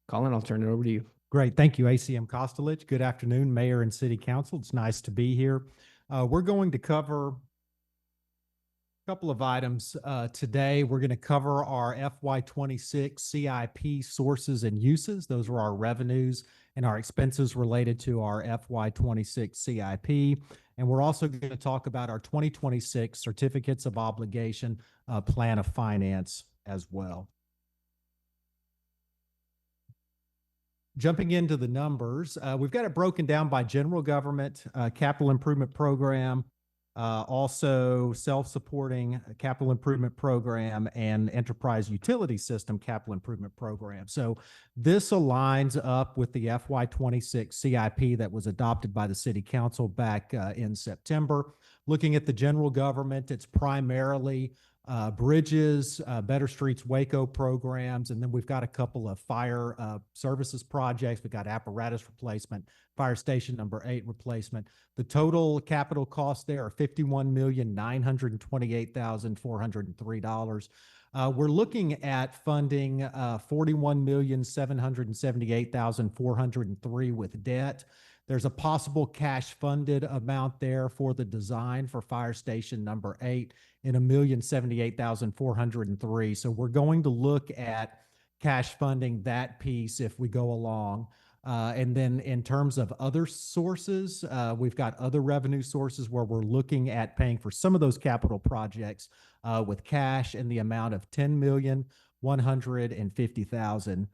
Colin, I'll turn it over to you. Great. Thank you, ACM Kostelich. Good afternoon, Mayor and City Council. It's nice to be here. We're going to cover a couple of items today. We're going to cover our FY26 CIP sources and uses. Those are our revenues and our expenses related to our FY26 CIP. And we're also going to talk about our 2026 certificates of obligation plan of finance as well. Jumping into the numbers, we've got it broken down by general government, capital improvement program, also self-supporting capital improvement program, and enterprise utility system capital improvement program. So this aligns up with the FY26 CIP that was adopted by the City Council back in September. Looking at the general government, it's primarily bridges, Better Streets Waco programs, and then we've got a couple of fire services projects. We've got apparatus replacement, fire station number 8 replacement. The total capital cost there are $51,928,403. We're looking at funding $41,778,403 with debt. There's a possible cash funded amount there for the design for fire station number 8 in $1,078,403. So we're going to look at cash funding that piece if we go along. And then in terms of other sources, we've got other revenue sources where we're looking at paying for some of those capital projects with cash in the amount of $10,150,000.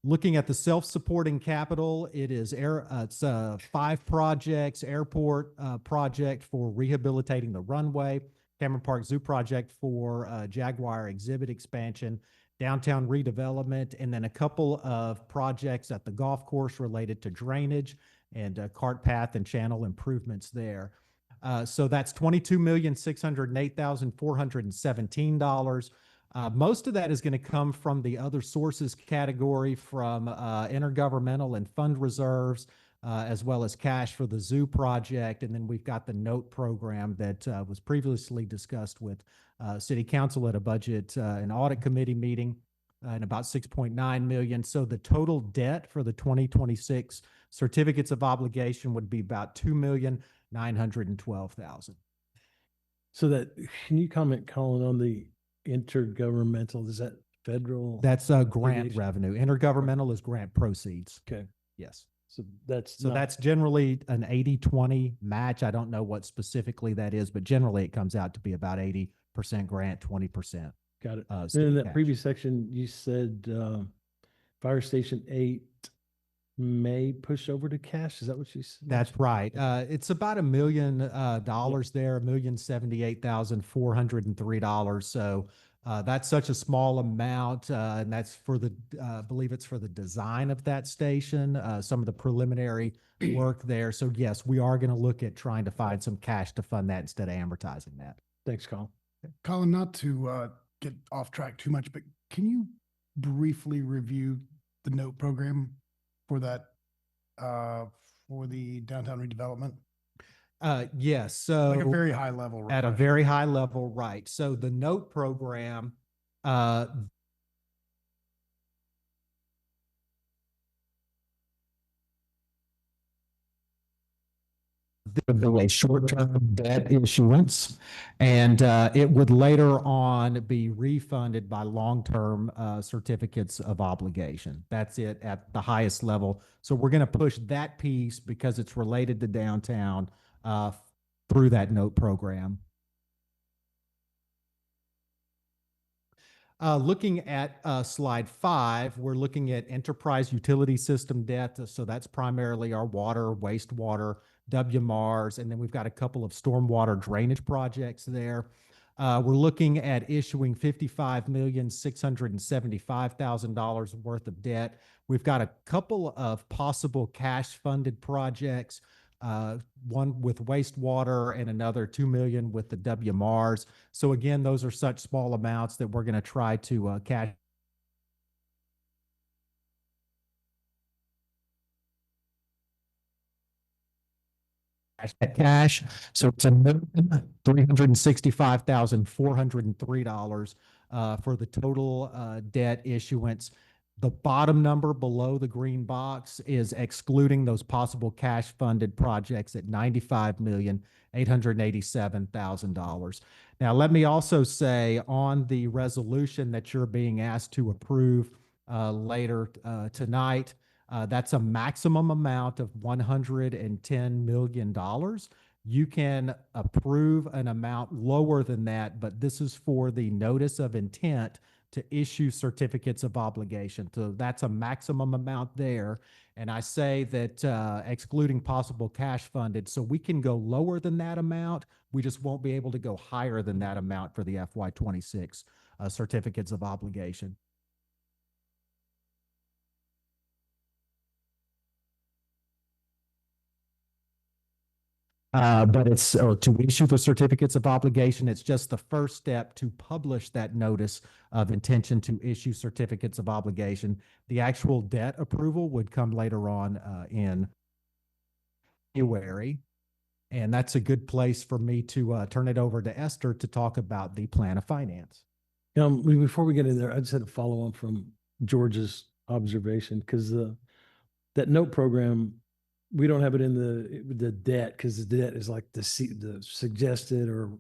Looking at the self-supporting capital, it's 5 projects: airport project for rehabilitating the runway, Cameron Park Zoo project for Jaguar exhibit expansion, downtown redevelopment, and then a couple of projects at the golf course related to drainage and cart path and channel improvements there. So that's $22,608,417. Most of that is going to come from the other sources category, from intergovernmental and fund reserves, as well as cash for the zoo project. And then we've got the note program that was previously discussed with City Council at a budget and audit committee meeting, and about $6.9 million. So the total debt for the 2026 certificates of obligation would be about $2,912,000. So that, can you comment, Colin, on the intergovernmental? Does that federal? That's grant aviation? revenue. Intergovernmental is grant proceeds. Okay, Yes. so that's So not- that's generally an 80-20 match. I don't know what specifically that is, but generally it comes out to be about 80% grant, 20%. Got it. uh, Then state in that cash. previous section, you said Fire Station 8 may push over to cash. Is that what you said? That's right. It's about $1 million dollars there, $1,078,403. So that's such a small amount, and that's for the, I believe it's for the design of that station, some of the preliminary work there. So yes, we are going to look at trying to find some cash to fund that instead of amortizing that. Thanks, Colin. Colin, not to get off track too much, but can you briefly review the note program for that, for the downtown redevelopment? Yes, so. Like a very high level. At a right? very high level, right. So the note program, there will be a short-term debt issuance, and it would later on be refunded by long-term certificates of obligation. That's it at the highest level. So we're going to push that piece because it's related to downtown through that note program. Looking at slide 5, we're looking at enterprise utility system debt. So that's primarily our water, wastewater, WMARs, and then we've got a couple of stormwater drainage projects there. We're looking at issuing $55,675,000 worth of debt. We've got a couple of possible cash funded projects, one with wastewater and another 2 million with the WMARs. So again, those are such small amounts that we're going to try to cash. Cash. So it's $1,365,403 for the total debt issuance. The bottom number below the green box is excluding those possible cash funded projects at $95,887,000. Now, let me also say on the resolution that you're being asked to approve later tonight, that's a maximum amount of $110 million. You can approve an amount lower than that, but this is for the notice of intent to issue certificates of obligation. So that's a maximum amount there. And I say that excluding possible cash funded, so we can go lower than that amount. We just won't be able to go higher than that amount for the FY26 certificates of obligation. But it's, or to issue the certificates of obligation, it's just the first step to publish that notice of intention to issue certificates of obligation. The actual debt approval would come later on in January. And that's a good place for me to turn it over to Esther to talk about the plan of finance. Before we get in there, I just had to follow on from George's observation because that note program, we don't have it in the debt because the debt is like the suggested or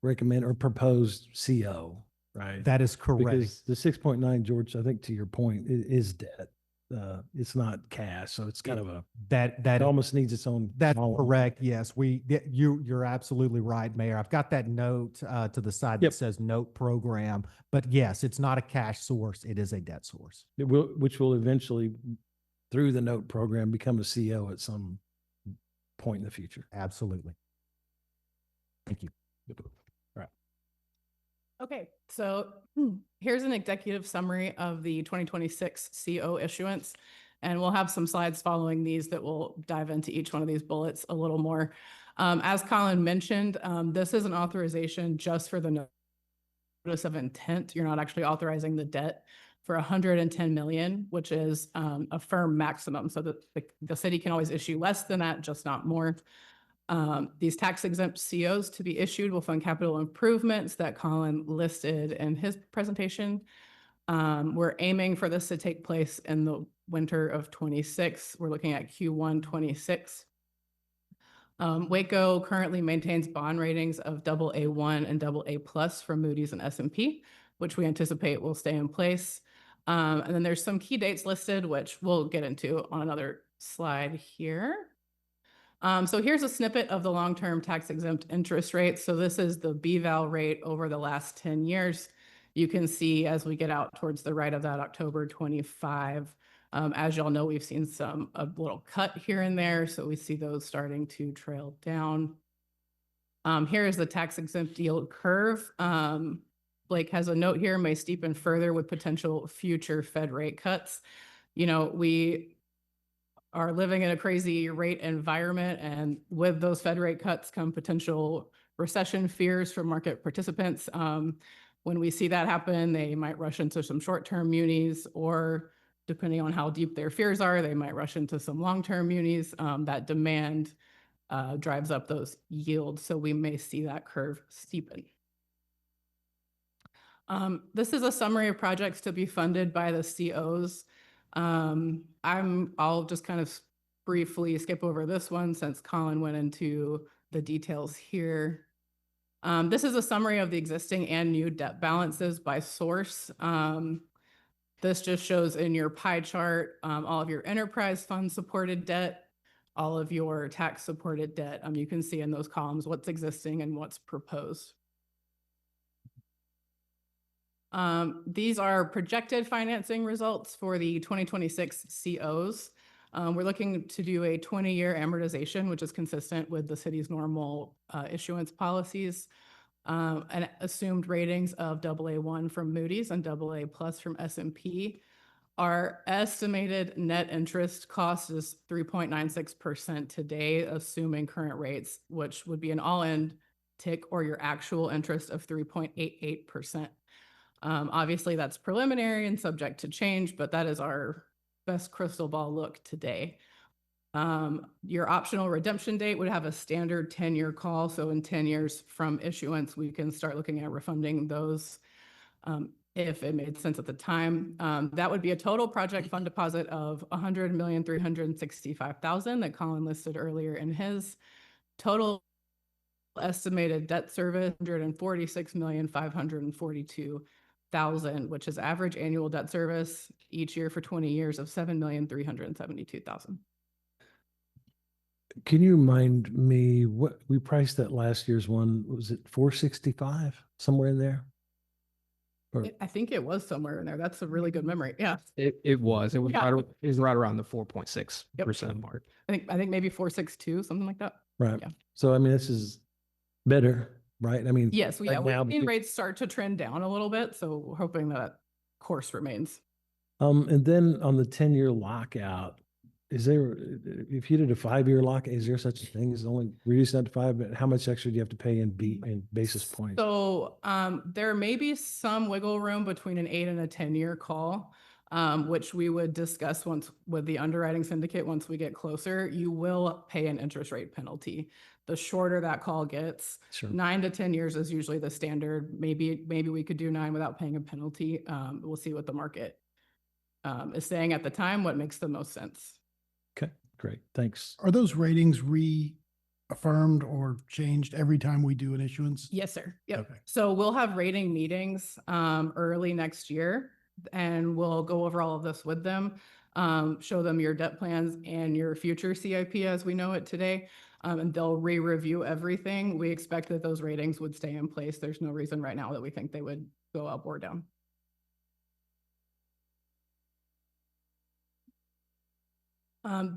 recommend or proposed CO, right? That is correct. Because the 6.9, George, I think to your point, is debt. It's not cash, so it's kind of a that almost needs its own. That's column. correct. Yes, you're absolutely right, Mayor. I've got that note to the side Yep. that says note program, but yes, it's not a cash source. It is a debt source. Which will eventually, through the note program, become a CO at some point in the future. Absolutely. Thank you. Okay, so here's an executive summary of the 2026 CO issuance. And we'll have some slides following these that will dive into each one of these bullets a little more. As Colin mentioned, this is an authorization just for the notice of intent. You're not actually authorizing the debt for 110 million, which is a firm maximum. So that the city can always issue less than that, just not more. These tax exempt COs to be issued will fund capital improvements that Colin listed in his presentation. We're aiming for this to take place in the winter of 26. We're looking at Q1 26. Waco currently maintains bond ratings of AA1 and AA+ from Moody's and S&P. which we anticipate will stay in place. And then there's some key dates listed, which we'll get into on another slide here. So here's a snippet of the long-term tax exempt interest rate. So this is the BVAL rate over the last 10 years. You can see as we get out towards the right of that October 25, as y'all know, we've seen a little cut here and there. So we see those starting to trail down. Here is the tax exempt yield curve. Blake has a note here, may steepen further with potential future Fed rate cuts. You know, we are living in a crazy rate environment, and with those Fed rate cuts come potential recession fears from market participants. When we see that happen, they might rush into some short-term munis, or depending on how deep their fears are, they might rush into some long-term munis. That demand drives up those yields, so we may see that curve steepen. This is a summary of projects to be funded by the COs. I'll just kind of briefly skip over this one since Colin went into the details here. This is a summary of the existing and new debt balances by source. This just shows in your pie chart all of your enterprise fund supported debt, all of your tax supported debt. You can see in those columns what's existing and what's proposed. These are projected financing results for the 2026 COs. We're looking to do a 20-year amortization, which is consistent with the city's normal issuance policies, and assumed ratings of AA1 from Moody's and AA+ from S&P. Our estimated net interest cost is 3.96% today, assuming current rates, which would be an all-in TIC or your actual interest of 3.88%. Obviously, that's preliminary and subject to change, but that is our best crystal ball look today. Your optional redemption date would have a standard 10-year call. So in 10 years from issuance, we can start looking at refunding those if it made sense at the time. That would be a total project fund deposit of $100,365,000 that Colin listed earlier in his. Total estimated debt service, $146,542,000, which is average annual debt service each year for 20 years of $7,372,000. Can you remind me what we priced that last year's one? Was it 465 somewhere in there? Or I think it was somewhere in there. That's a really good memory. Yeah. It was Yeah. right around the 4.6% mark. I think maybe 462, something like that. right. Yeah. So I mean, this is better, right? I mean, Yes, right we've now, seen rates start to trend down a little bit, so we're hoping that course remains. and then on the 10-year lockout, is there, if you did a 5-year lock, is there such a thing as only reducing that to 5, but how much extra do you have to pay in basis points? So there may be some wiggle room between an 8 and a 10-year call, which we would discuss once with the underwriting syndicate. Once we get closer, you will pay an interest rate penalty. The shorter that call gets, Sure. 9 to 10 years is usually the standard. Maybe we could do 9 without paying a penalty. We'll see what the market is saying at the time, what makes the most sense. Okay, great. Thanks. Are those ratings reaffirmed or changed every time we do an issuance? Yes, sir. Yep. Okay. So we'll have rating meetings early next year, and we'll go over all of this with them, show them your debt plans and your future CIP as we know it today, and they'll re-review everything. We expect that those ratings would stay in place. There's no reason right now that we think they would go up or down.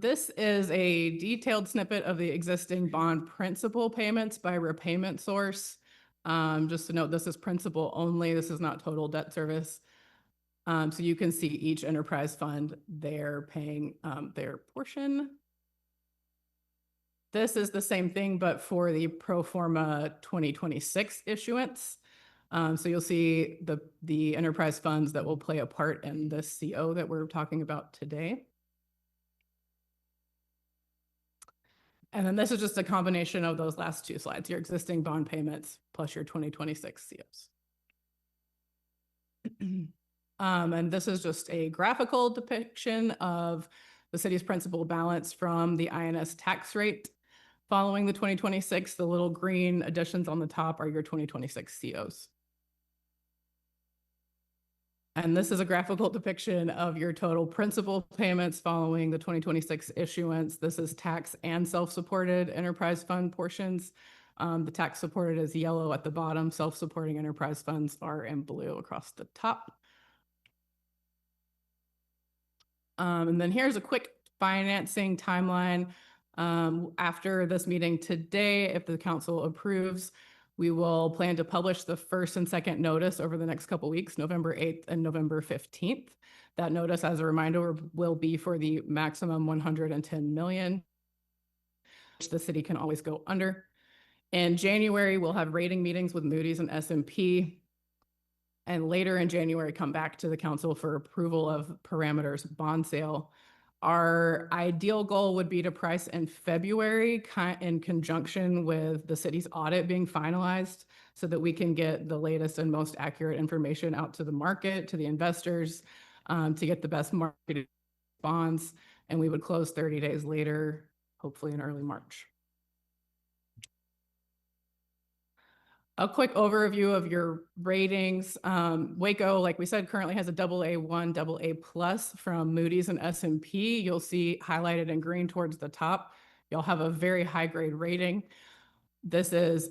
This is a detailed snippet of the existing bond principal payments by repayment source. Just to note, this is principal only. This is not total debt service. So you can see each enterprise fund, they're paying their portion. This is the same thing, but for the pro forma 2026 issuance. So you'll see the enterprise funds that will play a part in this CO that we're talking about today. And then this is just a combination of those last two slides, your existing bond payments plus your 2026 COs. And this is just a graphical depiction of the city's principal balance from the INS tax rate following the 2026. The little green additions on the top are your 2026 COs. And this is a graphical depiction of your total principal payments following the 2026 issuance. This is tax and self-supported enterprise fund portions. The tax supported is yellow at the bottom. Self-supporting enterprise funds are in blue across the top. And then here's a quick financing timeline. After this meeting today, if the council approves, we will plan to publish the first and second notice over the next couple weeks, November 8th and November 15th. That notice, as a reminder, will be for the maximum 110 million, which the city can always go under. In January, we'll have rating meetings with Moody's and S&P. And later in January, come back to the council for approval of parameters bond sale. Our ideal goal would be to price in February in conjunction with the city's audit being finalized so that we can get the latest and most accurate information out to the market, to the investors, to get the best market bonds. And we would close 30 days later, hopefully in early March. A quick overview of your ratings. Waco, like we said, currently has a AA1, AA+ from Moody's and S&P. You'll see highlighted in green towards the top. You'll have a very high grade rating. This is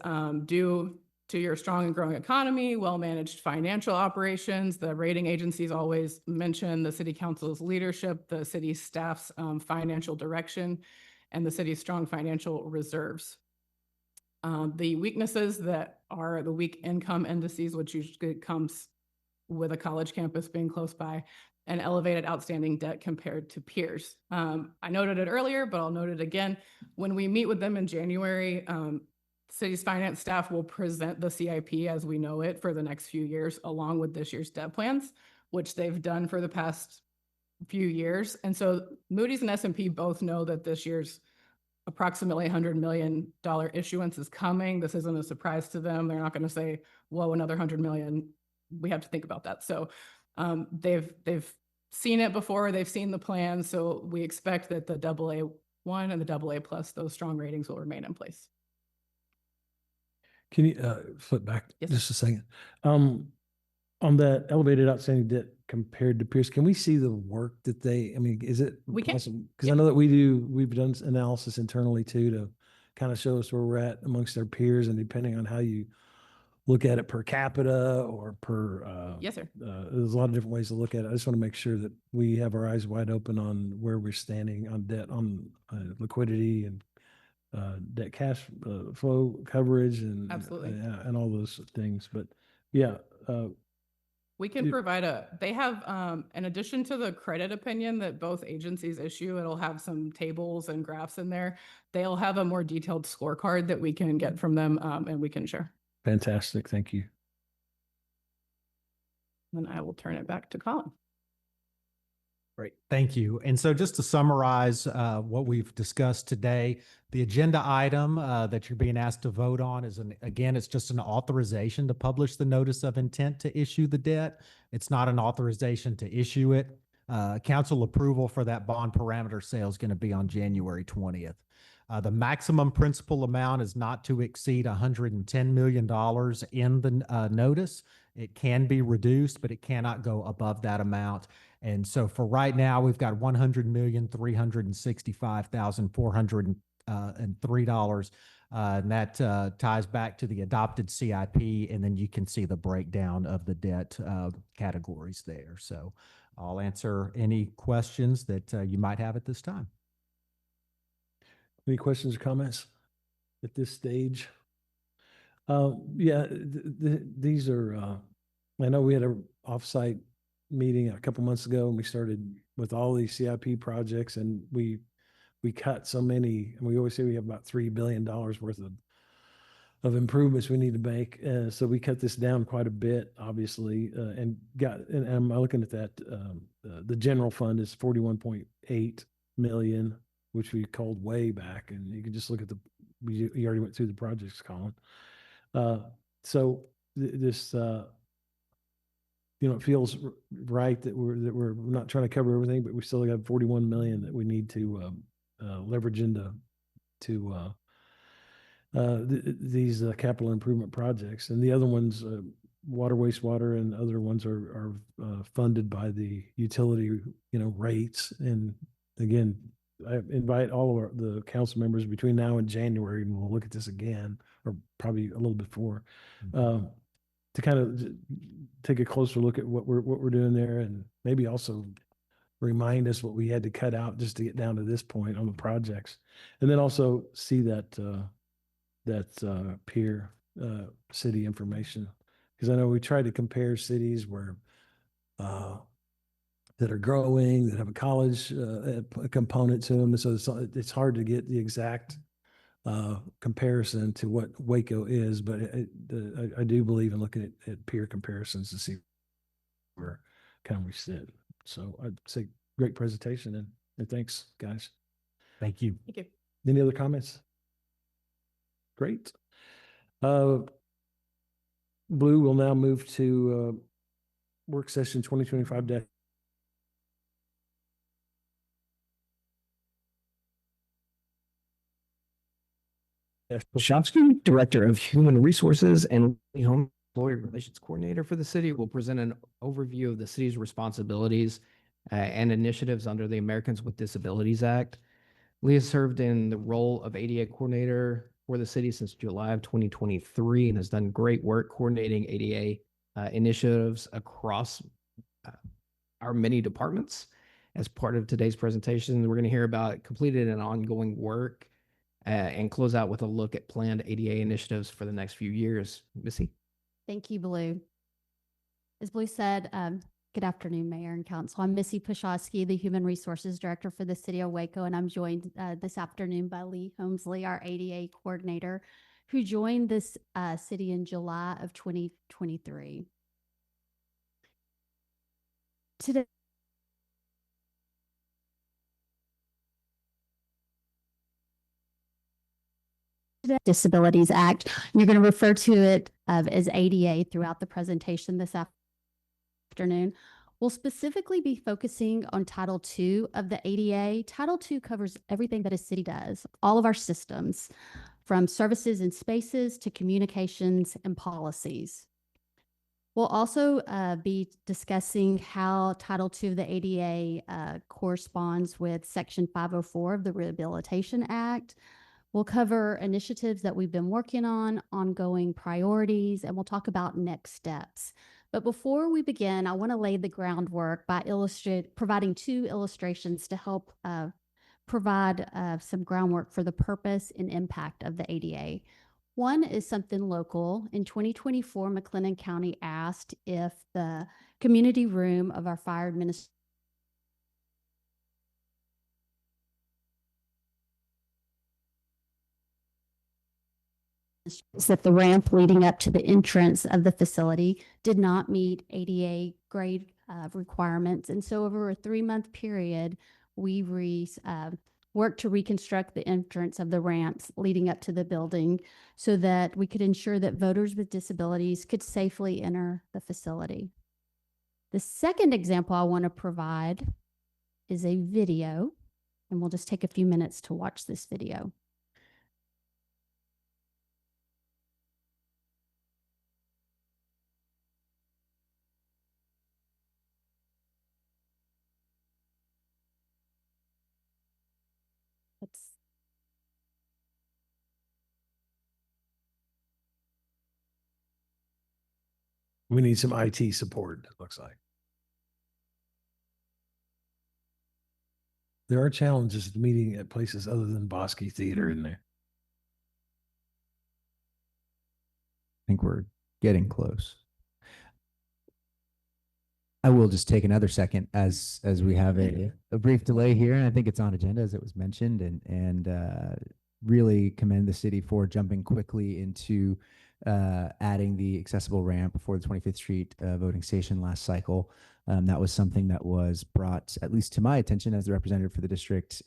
due to your strong and growing economy, well-managed financial operations. The rating agencies always mention the city council's leadership, the city staff's financial direction, and the city's strong financial reserves. The weaknesses that are the weak income indices, which usually comes with a college campus being close by, and elevated outstanding debt compared to peers. I noted it earlier, but I'll note it again. When we meet with them in January, city's finance staff will present the CIP as we know it for the next few years, along with this year's debt plans, which they've done for the past few years. And so Moody's and S&P both know that this year's approximately $100 million issuance is coming. This isn't a surprise to them. They're not going to say, whoa, another 100 million. We have to think about that. So they've seen it before. They've seen the plan. So we expect that the AA1 and the AA+, those strong ratings will remain in place. Can you flip back Yes, just a second? On that elevated outstanding debt compared to peers, can we see the work that they, I mean, is it We can. possible? Because I know that we've done analysis internally too to kind of show us where we're at amongst our peers, and depending on how you look at it per capita or per, Yes, sir. there's a lot of different ways to look at it. I just want to make sure that we have our eyes wide open on where we're standing on debt, on liquidity and debt cash flow coverage and Absolutely. and all those things. But yeah, We can provide they have, in addition to the credit opinion that both agencies issue, it'll have some tables and graphs in there. They'll have a more detailed scorecard that we can get from them and we can share. fantastic. Thank you. Then I will turn it back to Colin. Great, thank you. And so just to summarize what we've discussed today, the agenda item that you're being asked to vote on is, again, it's just an authorization to publish the notice of intent to issue the debt. It's not an authorization to issue it. Council approval for that bond parameter sale is going to be on January 20th. The maximum principal amount is not to exceed $110 million in the notice. It can be reduced, but it cannot go above that amount. And so for right now, we've got $100,365,403. And that ties back to the adopted CIP. And then you can see the breakdown of the debt categories there. So I'll answer any questions that you might have at this time. Any questions or comments at this stage? Yeah, these are, I know we had an offsite meeting a couple months ago, and we started with all these CIP projects, and we cut so many, and we always say we have about $3 billion worth of improvements we need to make. So we cut this down quite a bit, obviously, and I'm looking at that. The general fund is 41.8 million, which we called way back, and you can just look at you already went through the projects column. So this, it feels right that we're not trying to cover everything, but we still have 41 million that we need to leverage into these capital improvement projects. And the other ones, water, wastewater, and other ones are funded by the utility, rates. And again, I invite all of the council members between now and January, and we'll look at this again, or probably a little before, to kind of take a closer look at what we're doing there, and maybe also remind us what we had to cut out just to get down to this point on the projects, and then also see that peer city information, because I know we try to compare cities where that are growing, that have a college component to them, and so it's hard to get the exact comparison to what Waco is, but I do believe in looking at peer comparisons to see where kind of we sit. So I'd say great presentation, and thanks, guys. Thank you. Thank you. Any other comments? Great. Blue will now move to work session 2025 Shopsky, Director of Human Resources and Home Employee Relations Coordinator for the city, will present an overview of the city's responsibilities and initiatives under the Americans with Disabilities Act. Leah served in the role of ADA coordinator for the city since July of 2023 and has done great work coordinating ADA initiatives across our many departments. As part of today's presentation, we're going to hear about completed and ongoing work and close out with a look at planned ADA initiatives for the next few years. Missy? Thank you, Blue. As Blue said, good afternoon, Mayor and Council. I'm Missy Pushosky, the Human Resources Director for the City of Waco, and I'm joined this afternoon by Lee Holmesley, our ADA Coordinator, who joined this city in July of 2023. Today, Disabilities Act. You're going to refer to it as ADA throughout the presentation this afternoon. We'll specifically be focusing on Title II of the ADA. Title II covers everything that a city does, all of our systems, from services and spaces to communications and policies. We'll also be discussing how Title II of the ADA corresponds with Section 504 of the Rehabilitation Act. We'll cover initiatives that we've been working on, ongoing priorities, and we'll talk about next steps. But before we begin, I want to lay the groundwork by providing two illustrations to help provide some groundwork for the purpose and impact of the ADA. One is something local. In 2024, McLennan County asked if the community room of our fire administration that the ramp leading up to the entrance of the facility did not meet ADA grade requirements. And so over a 3-month period, we worked to reconstruct the entrance of the ramps leading up to the building so that we could ensure that voters with disabilities could safely enter the facility. The second example I want to provide is a video, and we'll just take a few minutes to watch this video. We need some IT support, it looks like. There are challenges to meeting at places other than Bosque Theater in there. I think we're getting close. I will just take another second as we have a brief delay here, and I think it's on agenda as it was mentioned, and really commend the city for jumping quickly into adding the accessible ramp for the 25th Street voting station last cycle. That was something that was brought, at least to my attention as the representative for the district,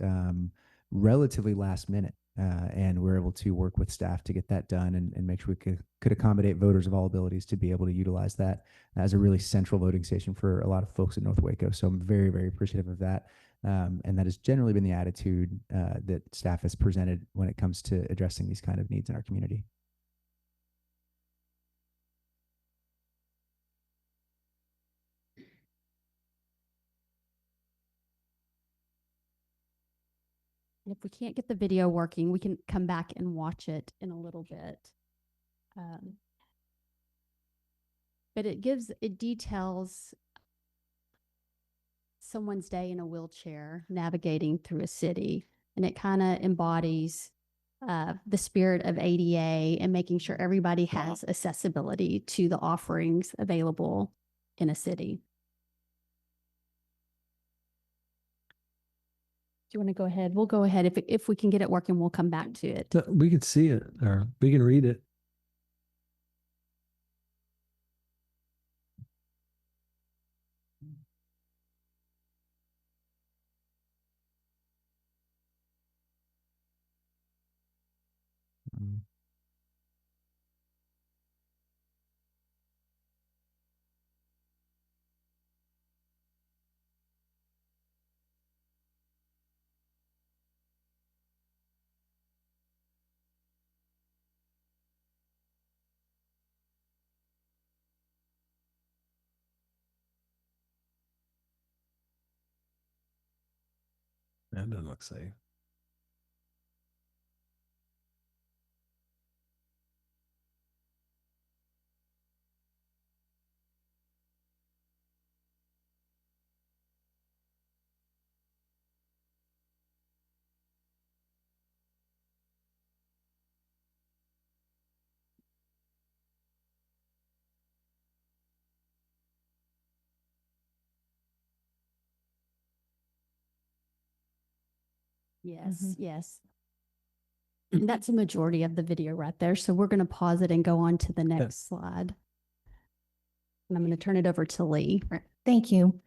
relatively last minute. And we're able to work with staff to get that done and make sure we could accommodate voters of all abilities to be able to utilize that as a really central voting station for a lot of folks in North Waco. So I'm very, very appreciative of that. And that has generally been the attitude that staff has presented when it comes to addressing these kind of needs in our community. if we can't get the video working, we can come back and watch it in a little bit. But it details someone's day in a wheelchair navigating through a city. And it kind of embodies the spirit of ADA and making sure everybody has accessibility to the offerings available in a city. Do you want to go ahead? We'll go ahead. If we can get it working, we'll come back to it. We can see it or we can read it. That doesn't look safe. Yes, yes. And that's a majority of the video right there. So we're going to pause it and go on to the next slide. And I'm going to turn it over to Lee. Thank you.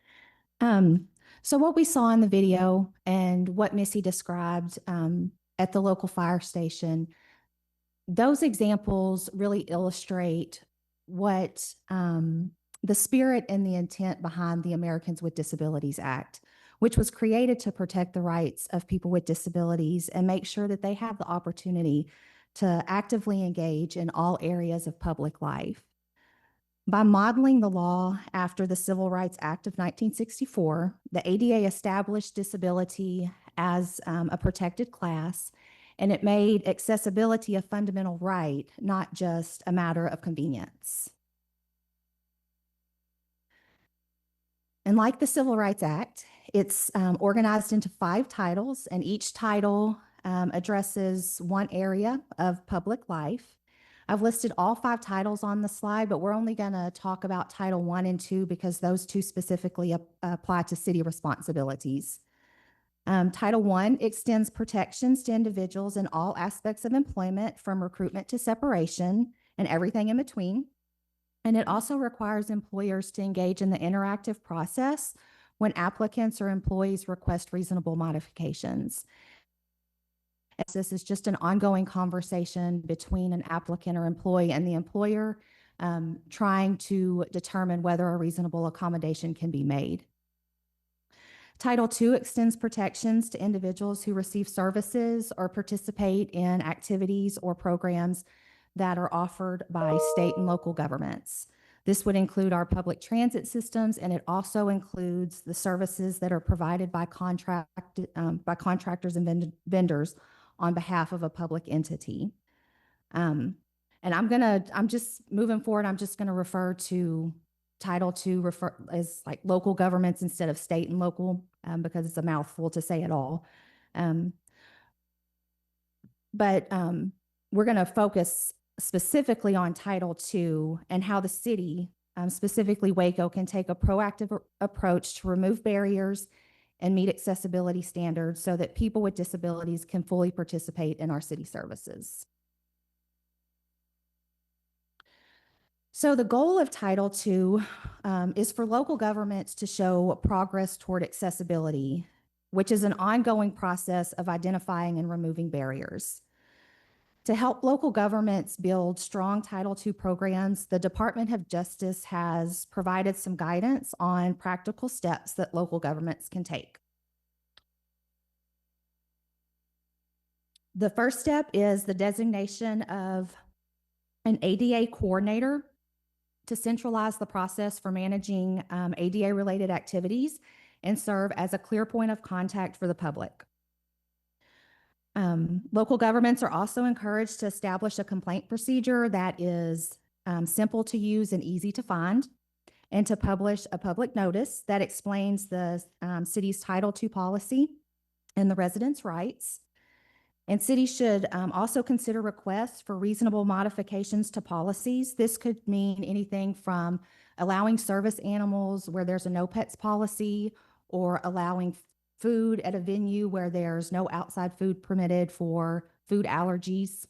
So what we saw in the video and what Missy described at the local fire station, those examples really illustrate what the spirit and the intent behind the Americans with Disabilities Act, which was created to protect the rights of people with disabilities and make sure that they have the opportunity to actively engage in all areas of public life. By modeling the law after the Civil Rights Act of 1964, the ADA established disability as a protected class, and it made accessibility a fundamental right, not just a matter of convenience. And like the Civil Rights Act, it's organized into 5 titles, and each title addresses one area of public life. I've listed all 5 titles on the slide, but we're only going to talk about Title 1 and 2 because those 2 specifically apply to city responsibilities. Title 1 extends protections to individuals in all aspects of employment, from recruitment to separation and everything in between. And it also requires employers to engage in the interactive process when applicants or employees request reasonable modifications. This is just an ongoing conversation between an applicant or employee and the employer, trying to determine whether a reasonable accommodation can be made. Title II extends protections to individuals who receive services or participate in activities or programs that are offered by state and local governments. This would include our public transit systems, and it also includes the services that are provided by contractors and vendors on behalf of a public entity. And I'm just moving forward, I'm just gonna refer to Title II as like local governments instead of state and local, because it's a mouthful to say it all. But we're gonna focus specifically on Title II and how the city, specifically Waco, can take a proactive approach to remove barriers and meet accessibility standards so that people with disabilities can fully participate in our city services. So the goal of Title II is for local governments to show progress toward accessibility, which is an ongoing process of identifying and removing barriers. To help local governments build strong Title II programs, the Department of Justice has provided some guidance on practical steps that local governments can take. The first step is the designation of an ADA coordinator to centralize the process for managing ADA-related activities and serve as a clear point of contact for the public. Local governments are also encouraged to establish a complaint procedure that is simple to use and easy to find, and to publish a public notice that explains the city's Title II policy and the residents' rights. And cities should also consider requests for reasonable modifications to policies. This could mean anything from allowing service animals where there's a no pets policy, or allowing food at a venue where there's no outside food permitted for food allergies.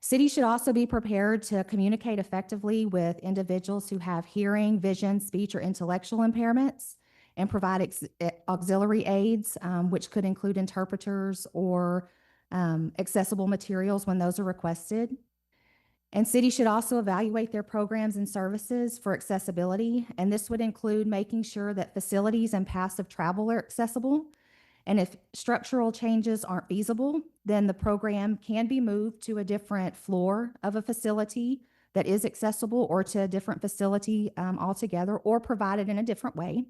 Cities should also be prepared to communicate effectively with individuals who have hearing, vision, speech, or intellectual impairments, and provide auxiliary aids, which could include interpreters or accessible materials when those are requested. And cities should also evaluate their programs and services for accessibility, and this would include making sure that facilities and paths of travel are accessible. And if structural changes aren't feasible, then the program can be moved to a different floor of a facility that is accessible, or to a different facility altogether, or provided in a different way.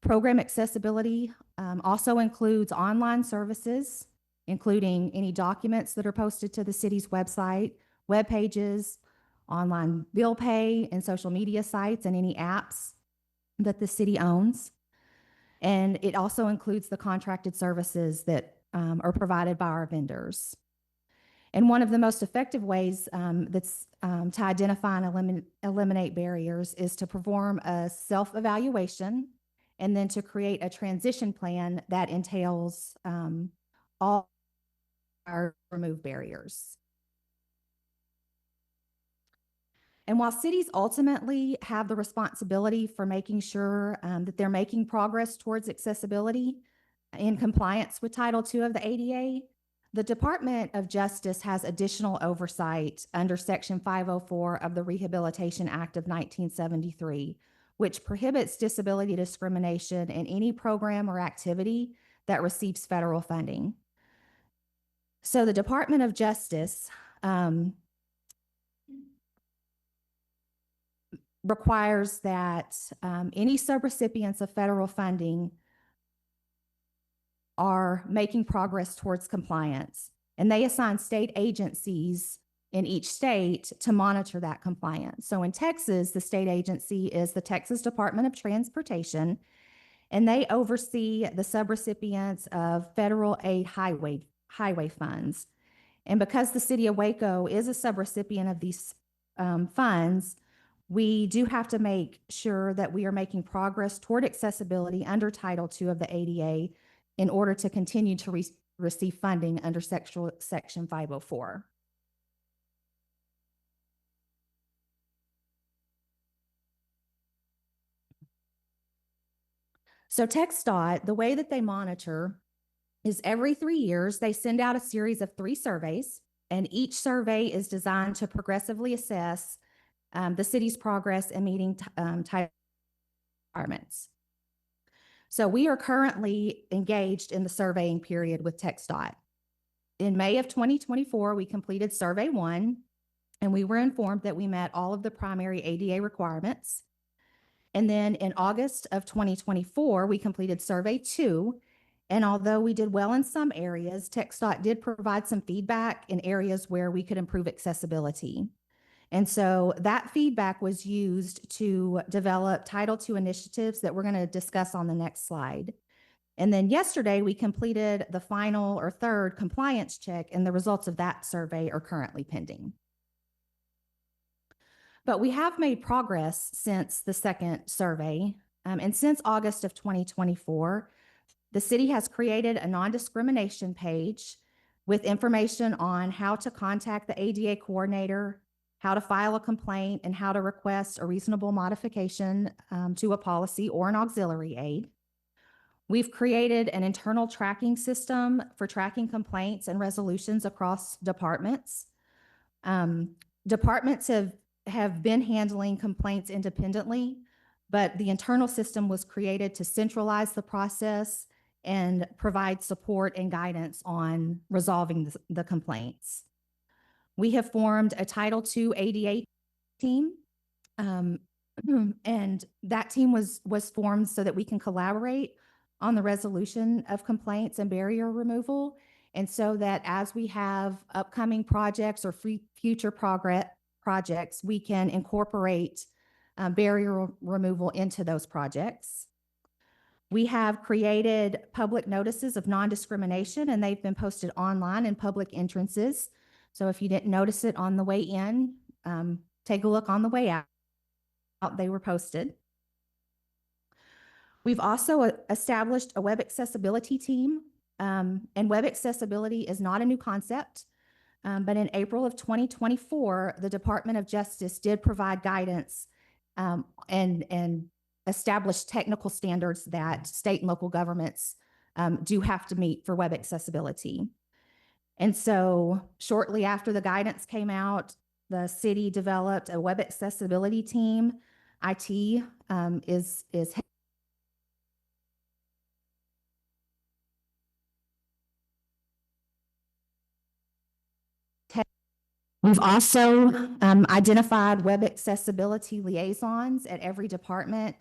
Program accessibility also includes online services, including any documents that are posted to the city's website, web pages, online bill pay, and social media sites, and any apps that the city owns. And it also includes the contracted services that are provided by our vendors. And one of the most effective ways to identify and eliminate barriers is to perform a self-evaluation, and then to create a transition plan that entails all our remove barriers. And while cities ultimately have the responsibility for making sure that they're making progress towards accessibility in compliance with Title II of the ADA, the Department of Justice has additional oversight under Section 504 of the Rehabilitation Act of 1973, which prohibits disability discrimination in any program or activity that receives federal funding. So the Department of Justice requires that any subrecipients of federal funding are making progress towards compliance, and they assign state agencies in each state to monitor that compliance. So in Texas, the state agency is the Texas Department of Transportation, and they oversee the subrecipients of federal aid highway funds. And because the city of Waco is a subrecipient of these funds, we do have to make sure that we are making progress toward accessibility under Title II of the ADA in order to continue to receive funding under Section 504. So TxDOT, the way that they monitor is every 3 years, they send out a series of 3 surveys, and each survey is designed to progressively assess the city's progress in meeting Title requirements. So we are currently engaged in the surveying period with TxDOT. In May of 2024, we completed Survey 1, and we were informed that we met all of the primary ADA requirements. And then in August of 2024, we completed Survey 2. And although we did well in some areas, TxDOT did provide some feedback in areas where we could improve accessibility. And so that feedback was used to develop Title II initiatives that we're going to discuss on the next slide. And then yesterday, we completed the final or third compliance check, and the results of that survey are currently pending. But we have made progress since the second survey. And since August of 2024, the city has created a non-discrimination page with information on how to contact the ADA coordinator, how to file a complaint, and how to request a reasonable modification to a policy or an auxiliary aid. We've created an internal tracking system for tracking complaints and resolutions across departments. Departments have been handling complaints independently, but the internal system was created to centralize the process and provide support and guidance on resolving the complaints. We have formed a Title II ADA team, and that team was formed so that we can collaborate on the resolution of complaints and barrier removal. And so that as we have upcoming projects or future projects, we can incorporate barrier removal into those projects. We have created public notices of non-discrimination, and they've been posted online in public entrances. So if you didn't notice it on the way in, take a look on the way out. They were posted. We've also established a web accessibility team, and web accessibility is not a new concept. But in April of 2024, the Department of Justice did provide guidance and established technical standards that state and local governments do have to meet for web accessibility. And so shortly after the guidance came out, the city developed a web accessibility team. IT is We've also identified web accessibility liaisons at every department,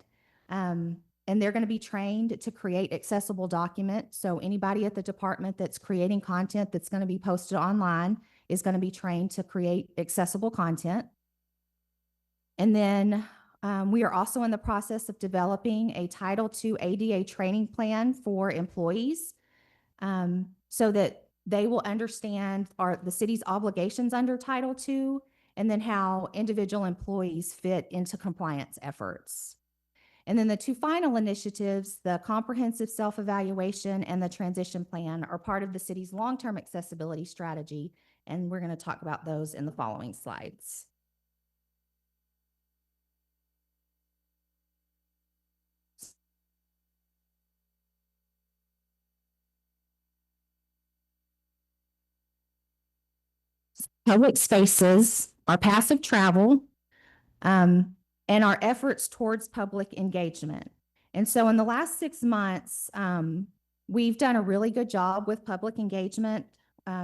and they're going to be trained to create accessible documents. So anybody at the department that's creating content that's going to be posted online is going to be trained to create accessible content. And then we are also in the process of developing a Title II ADA training plan for employees so that they will understand the city's obligations under Title II, and then how individual employees fit into compliance efforts. And then the two final initiatives, the comprehensive self-evaluation and the transition plan, are part of the city's long-term accessibility strategy, and we're going to talk about those in the following slides. Public spaces, our passive travel, and our efforts towards public engagement. And so in the last 6 months, we've done a really good job with public engagement.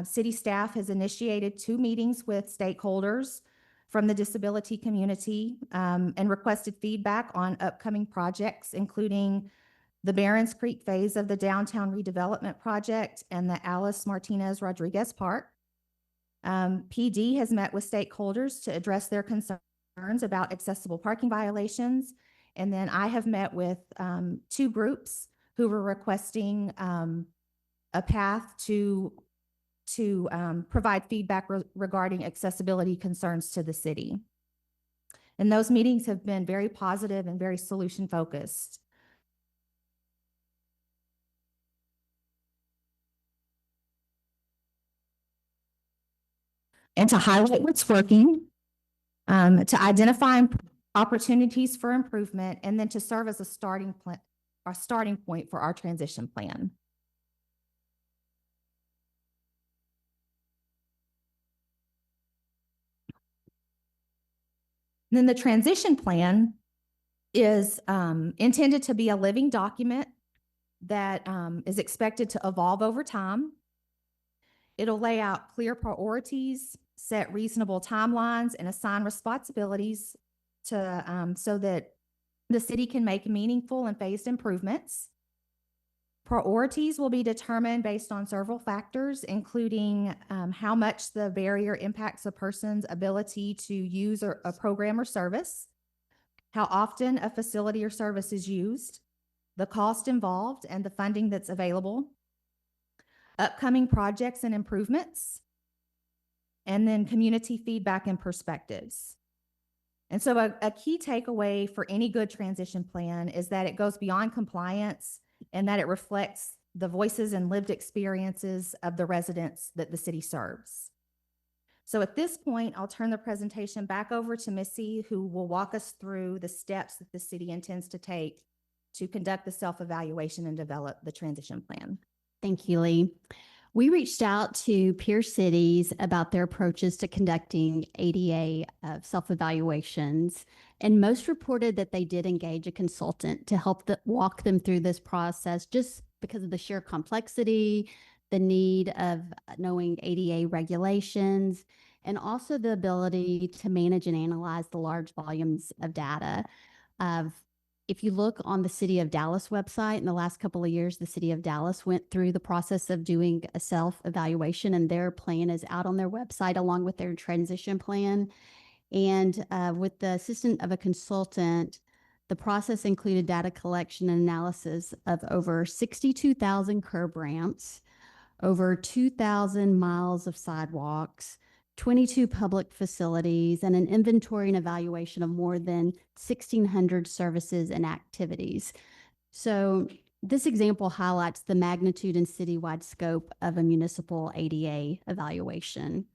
City staff has initiated 2 meetings with stakeholders from the disability community and requested feedback on upcoming projects, including the Barons Creek phase of the downtown redevelopment project and the Alice Martinez Rodriguez Park. PD has met with stakeholders to address their concerns about accessible parking violations. And then I have met with 2 groups who were requesting a path to provide feedback regarding accessibility concerns to the city. And those meetings have been very positive and very solution focused. And to highlight what's working, to identify opportunities for improvement, and then to serve as a starting point for our transition plan. And then the transition plan is intended to be a living document that is expected to evolve over time. It'll lay out clear priorities, set reasonable timelines, and assign responsibilities to so that the city can make meaningful and phased improvements. Priorities will be determined based on several factors, including how much the barrier impacts a person's ability to use a program or service, how often a facility or service is used, the cost involved, and the funding that's available, upcoming projects and improvements, and then community feedback and perspectives. And so a key takeaway for any good transition plan is that it goes beyond compliance and that it reflects the voices and lived experiences of the residents that the city serves. So at this point, I'll turn the presentation back over to Missy, who will walk us through the steps that the city intends to take to conduct the self-evaluation and develop the transition plan. Thank you, Lee. We reached out to peer cities about their approaches to conducting ADA self-evaluations, and most reported that they did engage a consultant to help walk them through this process just because of the sheer complexity, the need of knowing ADA regulations, and also the ability to manage and analyze the large volumes of data. If you look on the City of Dallas website, in the last couple of years, the City of Dallas went through the process of doing a self-evaluation, and their plan is out on their website along with their transition plan. And with the assistance of a consultant, the process included data collection and analysis of over 62,000 curb ramps, over 2,000 miles of sidewalks, 22 public facilities, and an inventory and evaluation of more than 1,600 services and activities. So this example highlights the magnitude and citywide scope of a municipal ADA evaluation.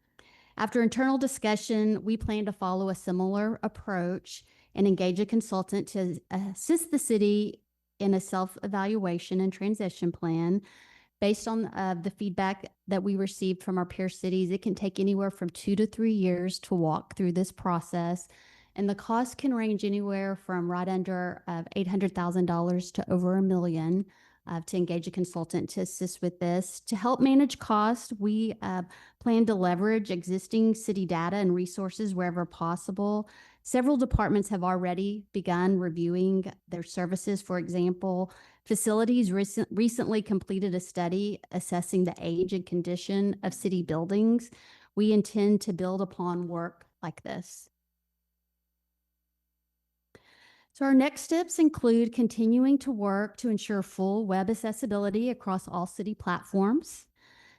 After internal discussion, we plan to follow a similar approach and engage a consultant to assist the city in a self-evaluation and transition plan. Based on the feedback that we received from our peer cities, it can take anywhere from 2 to 3 years to walk through this process. And the cost can range anywhere from right under $800,000 to over $1 million to engage a consultant to assist with this. To help manage costs, we plan to leverage existing city data and resources wherever possible. Several departments have already begun reviewing their services. For example, facilities recently completed a study assessing the age and condition of city buildings. We intend to build upon work like this. So our next steps include continuing to work to ensure full web accessibility across all city platforms,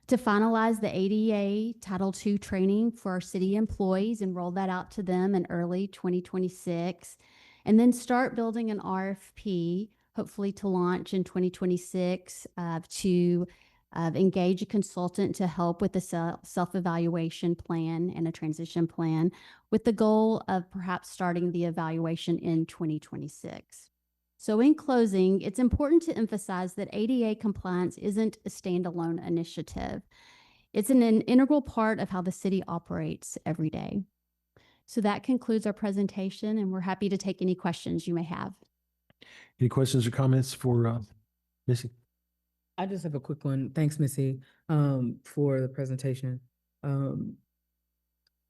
to finalize the ADA Title II training for our city employees and roll that out to them in early 2026, and then start building an RFP, hopefully to launch in 2026, to engage a consultant to help with the self-evaluation plan and a transition plan, with the goal of perhaps starting the evaluation in 2026. So in closing, it's important to emphasize that ADA compliance isn't a standalone initiative. It's an integral part of how the city operates every day. So that concludes our presentation, and we're happy to take any questions you may have. Any questions or comments for Missy? I just have a quick one. Thanks, Missy, for the presentation.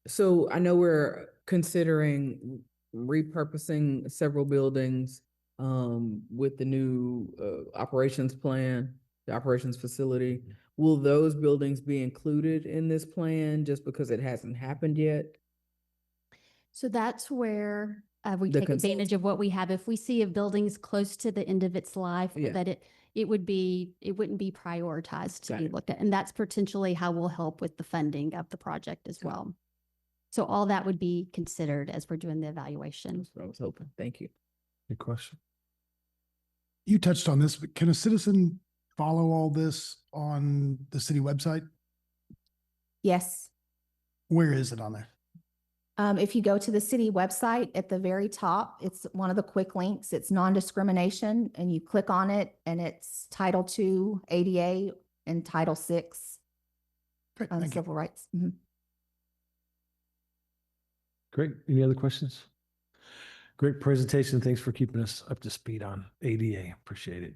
So I know we're considering repurposing several buildings with the new operations plan, the operations facility. Will those buildings be included in this plan just because it hasn't happened yet? So that's where we The take advantage of what we have. If we see a building's close to the end of its life, Yeah. that it wouldn't be prioritized to Got be it. looked at. And that's potentially how we'll help with the funding of the project as well. So all that would be considered as we're doing the evaluation. That's what I was hoping. Thank you. Good question. You touched on this, but can a citizen follow all this on the city website? Yes. Where is it on there? If you go to the city website at the very top, it's one of the quick links. It's non-discrimination, and you click on it, and it's Title II ADA and Title VI Great, thank you. civil rights. Great. Any other questions? Great presentation. Thanks for keeping us up to speed on ADA. Appreciate it.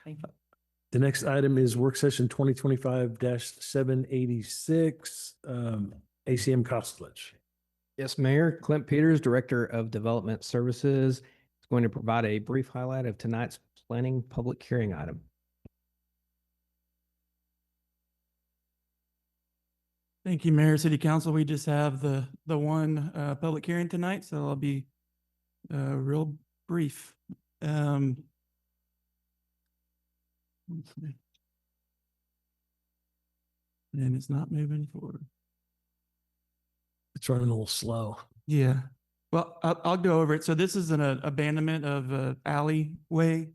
Thank you. The next item is work session 2025-786, ACM Kostovich. Yes, Mayor. Clint Peters, Director of Development Services, is going to provide a brief highlight of tonight's planning public hearing item. Thank you, Mayor, City Council. We just have the one public hearing tonight, so I'll be real brief. Let's see. And it's not moving forward. It's running a little slow. Yeah. Well, I'll go over it. So this is an abandonment of an alleyway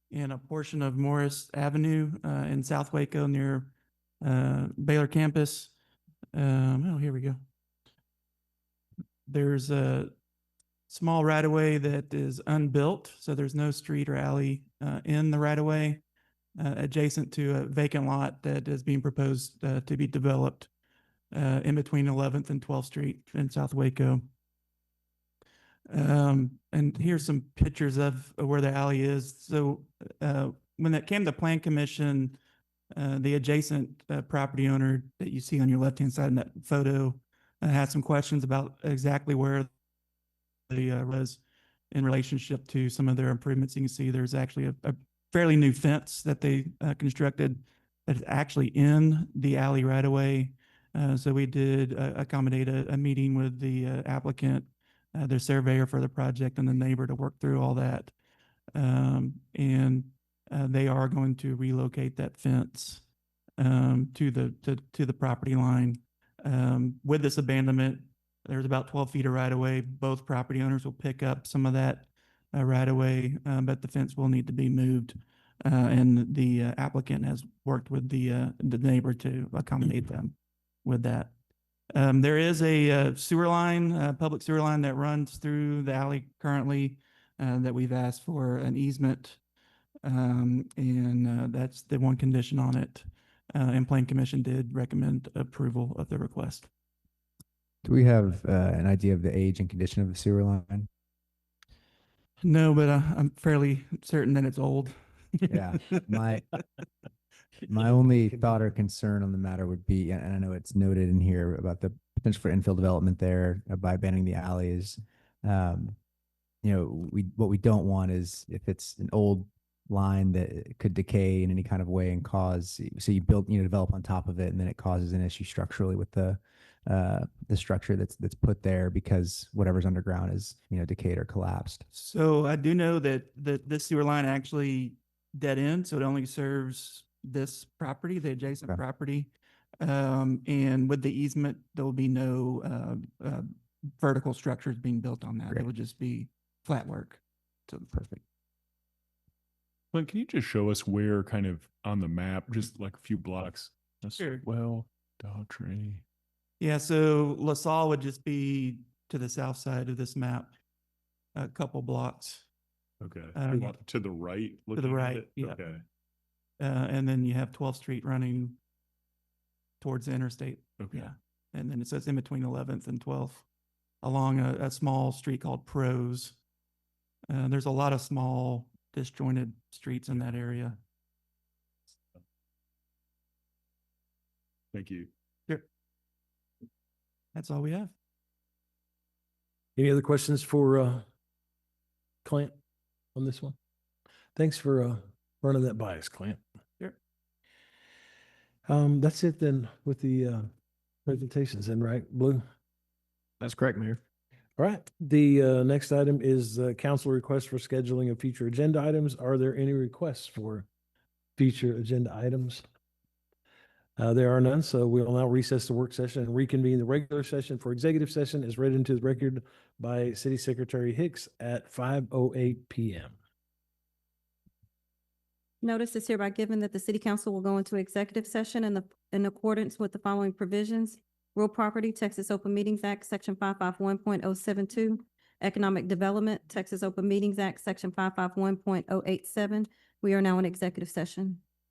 in a portion of Morris Avenue in South Waco near Baylor campus. Oh, here we go. There's a small right-of-way that is unbuilt, so there's no street or alley in the right-of-way adjacent to a vacant lot that is being proposed to be developed in between 11th and 12th Street in South Waco. And here's some pictures of where the alley is. So when that came to Plan Commission, the adjacent property owner that you see on your left-hand side in that photo had some questions about exactly where the was. in relationship to some of their improvements. You can see there's actually a fairly new fence that they constructed that is actually in the alley right away. So we did accommodate a meeting with the applicant, their surveyor for the project, and the neighbor to work through all that. They are going to relocate that fence to the property line. With this abandonment, there's about 12 feet of right of way. Both property owners will pick up some of that right of way, but the fence will need to be moved. And the applicant has worked with the neighbor to accommodate them with that. There is a sewer line, public sewer line that runs through the alley currently that we've asked for an easement. That's the one condition on it. And Plan Commission did recommend approval of the request. Do we have an idea of the age and condition of the sewer line? No, but I'm fairly certain that it's old. Yeah, my only thought or concern on the matter would be, and I know it's noted in here about the potential for infill development there by abandoning the alleys. What we don't want is if it's an old line that could decay in any kind of way and cause, so you develop on top of it, and then it causes an issue structurally with the structure that's put there because whatever's underground is decayed or collapsed. So I do know that this sewer line actually dead end, so it only serves this property, the adjacent property. And with the easement, there will be no vertical structures being built on that. Great. It will just be flat work. So Perfect. Glenn, can you just show us where kind of on the map, just like a few blocks? Sure. Well, Daughtry. yeah, so LaSalle would just be to the south side of this map, a couple blocks. Okay. Yeah. To the right? To the looking at right, it? yeah. Okay. And then you have 12th Street running towards the interstate. Okay. Yeah. And then it says in between 11th and 12th along a small street called Prose. There's a lot of small disjointed streets in that area. Thank you. Sure. That's all we have. Any other questions for Clint on this one? Thanks for running that by us, Clint. Sure. That's it then with the presentations then, right, Blue? That's correct, Mayor. All right, the next item is council request for scheduling of future agenda items. Are there any requests for future agenda items? There are none, so we will now recess the work session and reconvene the regular session for executive session as read into the record by City Secretary Hicks at 5:08 p.m. Notice is hereby given that the city council will go into executive session in accordance with the following provisions. Real property, Texas Open Meetings Act, Section 551.072. Economic Development, Texas Open Meetings Act, Section 551.087. We are now in executive session.